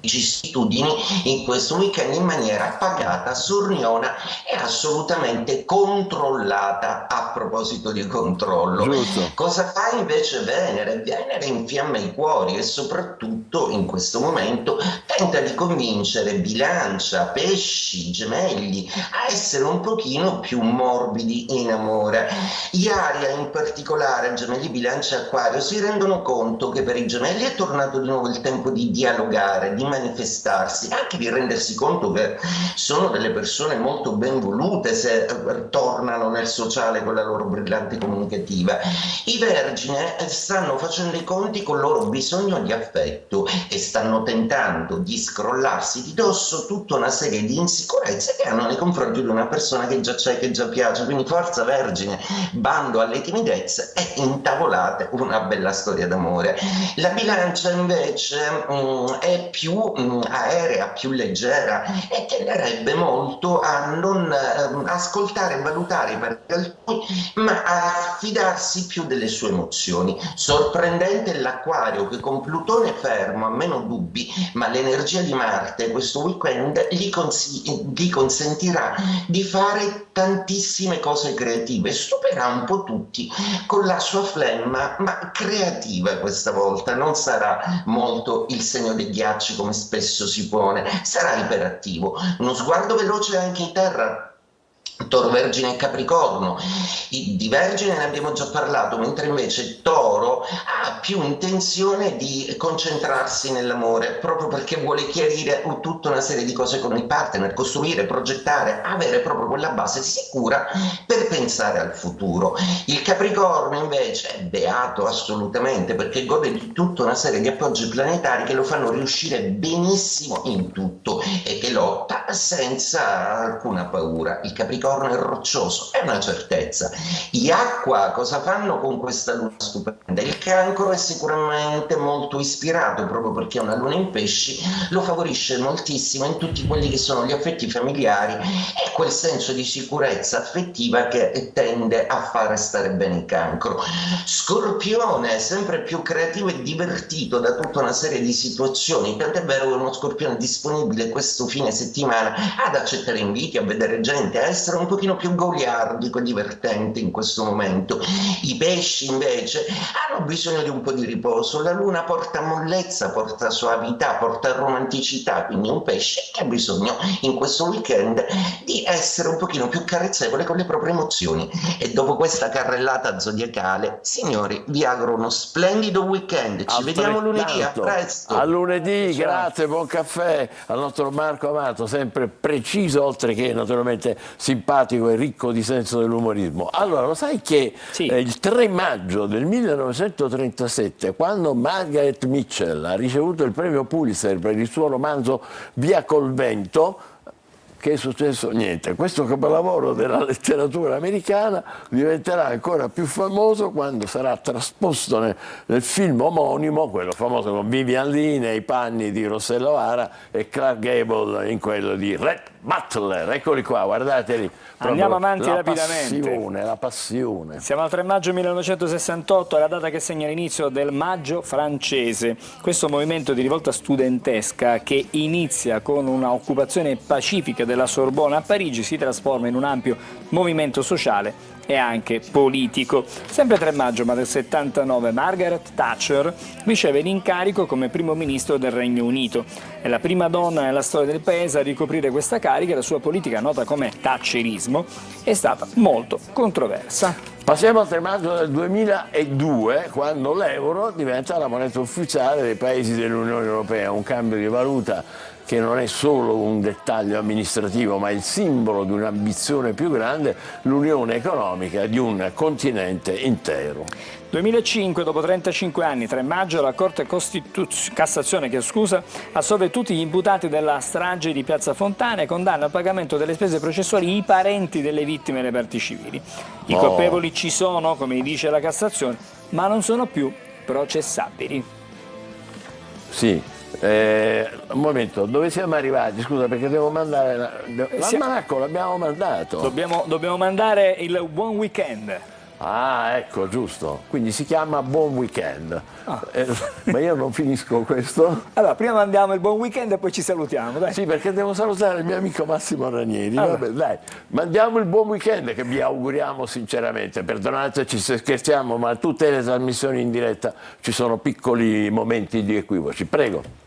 Speaker 14: vicissitudini in questo weekend in maniera pagata, sorniona e assolutamente controllata. A proposito di controllo, cosa fa invece Venere? Venere infiamma i cuori e soprattutto in questo momento tenta di convincere Bilancia, Pesci, Gemelli a essere un pochino più morbidi in amore. Gli Aria in particolare, Gemelli, Bilancia e Acquario, si rendono conto che per i Gemelli è tornato di nuovo il tempo di dialogare, di manifestarsi, anche di rendersi conto che sono delle persone molto ben volute se tornano nel sociale con la loro brillante comunicativa. I Vergine stanno facendo i conti con il loro bisogno di affetto e stanno tentando di scrollarsi di dosso tutta una serie di insicurezze che hanno nei confronti di una persona che già c'è, che già piace. Quindi forza Vergine, bando alle timidezze e intavolate una bella storia d'amore. La Bilancia invece è più aerea, più leggera e tenderebbe molto a non ascoltare e valutare i pareri altrui, ma a fidarsi più delle sue emozioni. Sorprendente l'Acquario che con Plutone fermo ha meno dubbi, ma l'energia di Marte questo weekend gli consentirà di fare tantissime cose creative, stuperà un po' tutti con la sua flemma, ma creativa questa volta. Non sarà molto il segno dei ghiacci come spesso si pone, sarà iperattivo. Uno sguardo veloce anche in terra. Toro, Vergine e Capricorno. Di Vergine ne abbiamo già parlato, mentre invece Toro ha più intenzione di concentrarsi nell'amore, proprio perché vuole chiarire tutta una serie di cose con il partner, costruire, progettare, avere proprio quella base sicura per pensare al futuro. Il Capricorno invece è beato assolutamente, perché gode di tutta una serie di appoggi planetari che lo fanno riuscire benissimo in tutto e che lotta senza alcuna paura. Il Capricorno è roccioso, è una certezza. Gli Acqua cosa fanno con questa luna stupenda? Il Cancro è sicuramente molto ispirato, proprio perché una luna in Pesci lo favorisce moltissimo in tutti quelli che sono gli affetti familiari e quel senso di sicurezza affettiva che tende a fare stare bene il Cancro. Scorpione, sempre più creativo e divertito da tutta una serie di situazioni, tant'è vero che uno Scorpione è disponibile questo fine settimana ad accettare inviti, a vedere gente, a essere un pochino più goliardico e divertente in questo momento. I Pesci invece hanno bisogno di un po' di riposo. La luna porta mollezza, porta soavità, porta romanticità, quindi un pesce che ha bisogno in questo weekend di essere un pochino più carezzevole con le proprie emozioni. E dopo questa carrellata zodiacale, signori, vi auguro uno splendido weekend. Ci vediamo lunedì, a presto.
Speaker 1: A lunedì, grazie, buon caffè al nostro Marco Amato, sempre preciso, oltre che naturalmente simpatico e ricco di senso dell'umorismo. Allora, lo sai che il 3 maggio del 1937, quando Margaret Mitchell ha ricevuto il premio Pulitzer per il suo romanzo Via col vento, che è successo? Niente. Questo capolavoro della letteratura americana diventerà ancora più famoso quando sarà trasposto nel film omonimo, quello famoso con Vivian Leigh nei panni di Rossella O'Hara e Clark Gable in quello di Rhett Butler. Eccoli qua, guardateli.
Speaker 7: Andiamo avanti
Speaker 1: la
Speaker 7: rapidamente.
Speaker 1: La passione.
Speaker 7: Siamo al 3 maggio 1968, è la data che segna l'inizio del Maggio francese. Questo movimento di rivolta studentesca che inizia con una occupazione pacifica della Sorbona a Parigi si trasforma in un ampio movimento sociale e anche politico. Sempre 3 maggio ma del 79 Margaret Thatcher riceve l'incarico come primo ministro del Regno Unito. È la prima donna nella storia del paese a ricoprire questa carica e la sua politica, nota come thatcherismo, è stata molto controversa.
Speaker 1: Passiamo al 3 maggio del 2002, quando l'euro diventa la moneta ufficiale dei paesi dell'Unione Europea, un cambio di valuta che non è solo un dettaglio amministrativo, ma il simbolo di un'ambizione più grande, l'unione economica di un continente intero.
Speaker 7: 2005, dopo 35 anni, 3 maggio, la Corte Cassazione assolve tutti gli imputati della strage di Piazza Fontana e condanna al pagamento delle spese processuali i parenti delle vittime e le parti civili. I colpevoli ci sono, come dice la Cassazione, ma non sono più processabili.
Speaker 1: Sì. Un momento, dove siamo arrivati? Scusa, perché devo mandare l'almanacco, l'abbiamo mandato.
Speaker 7: Dobbiamo mandare il buon weekend.
Speaker 1: Ah, ecco, giusto. Quindi si chiama Buon Weekend. Ma io non finisco questo.
Speaker 7: Allora, prima mandiamo il buon weekend e poi ci salutiamo, dai.
Speaker 1: Sì, perché devo salutare il mio amico Massimo Ranieri. Vabbè, dai, mandiamo il buon weekend che vi auguriamo sinceramente. Perdonateci se scherziamo, ma tutte le trasmissioni in diretta ci sono piccoli momenti di equivoci. Prego.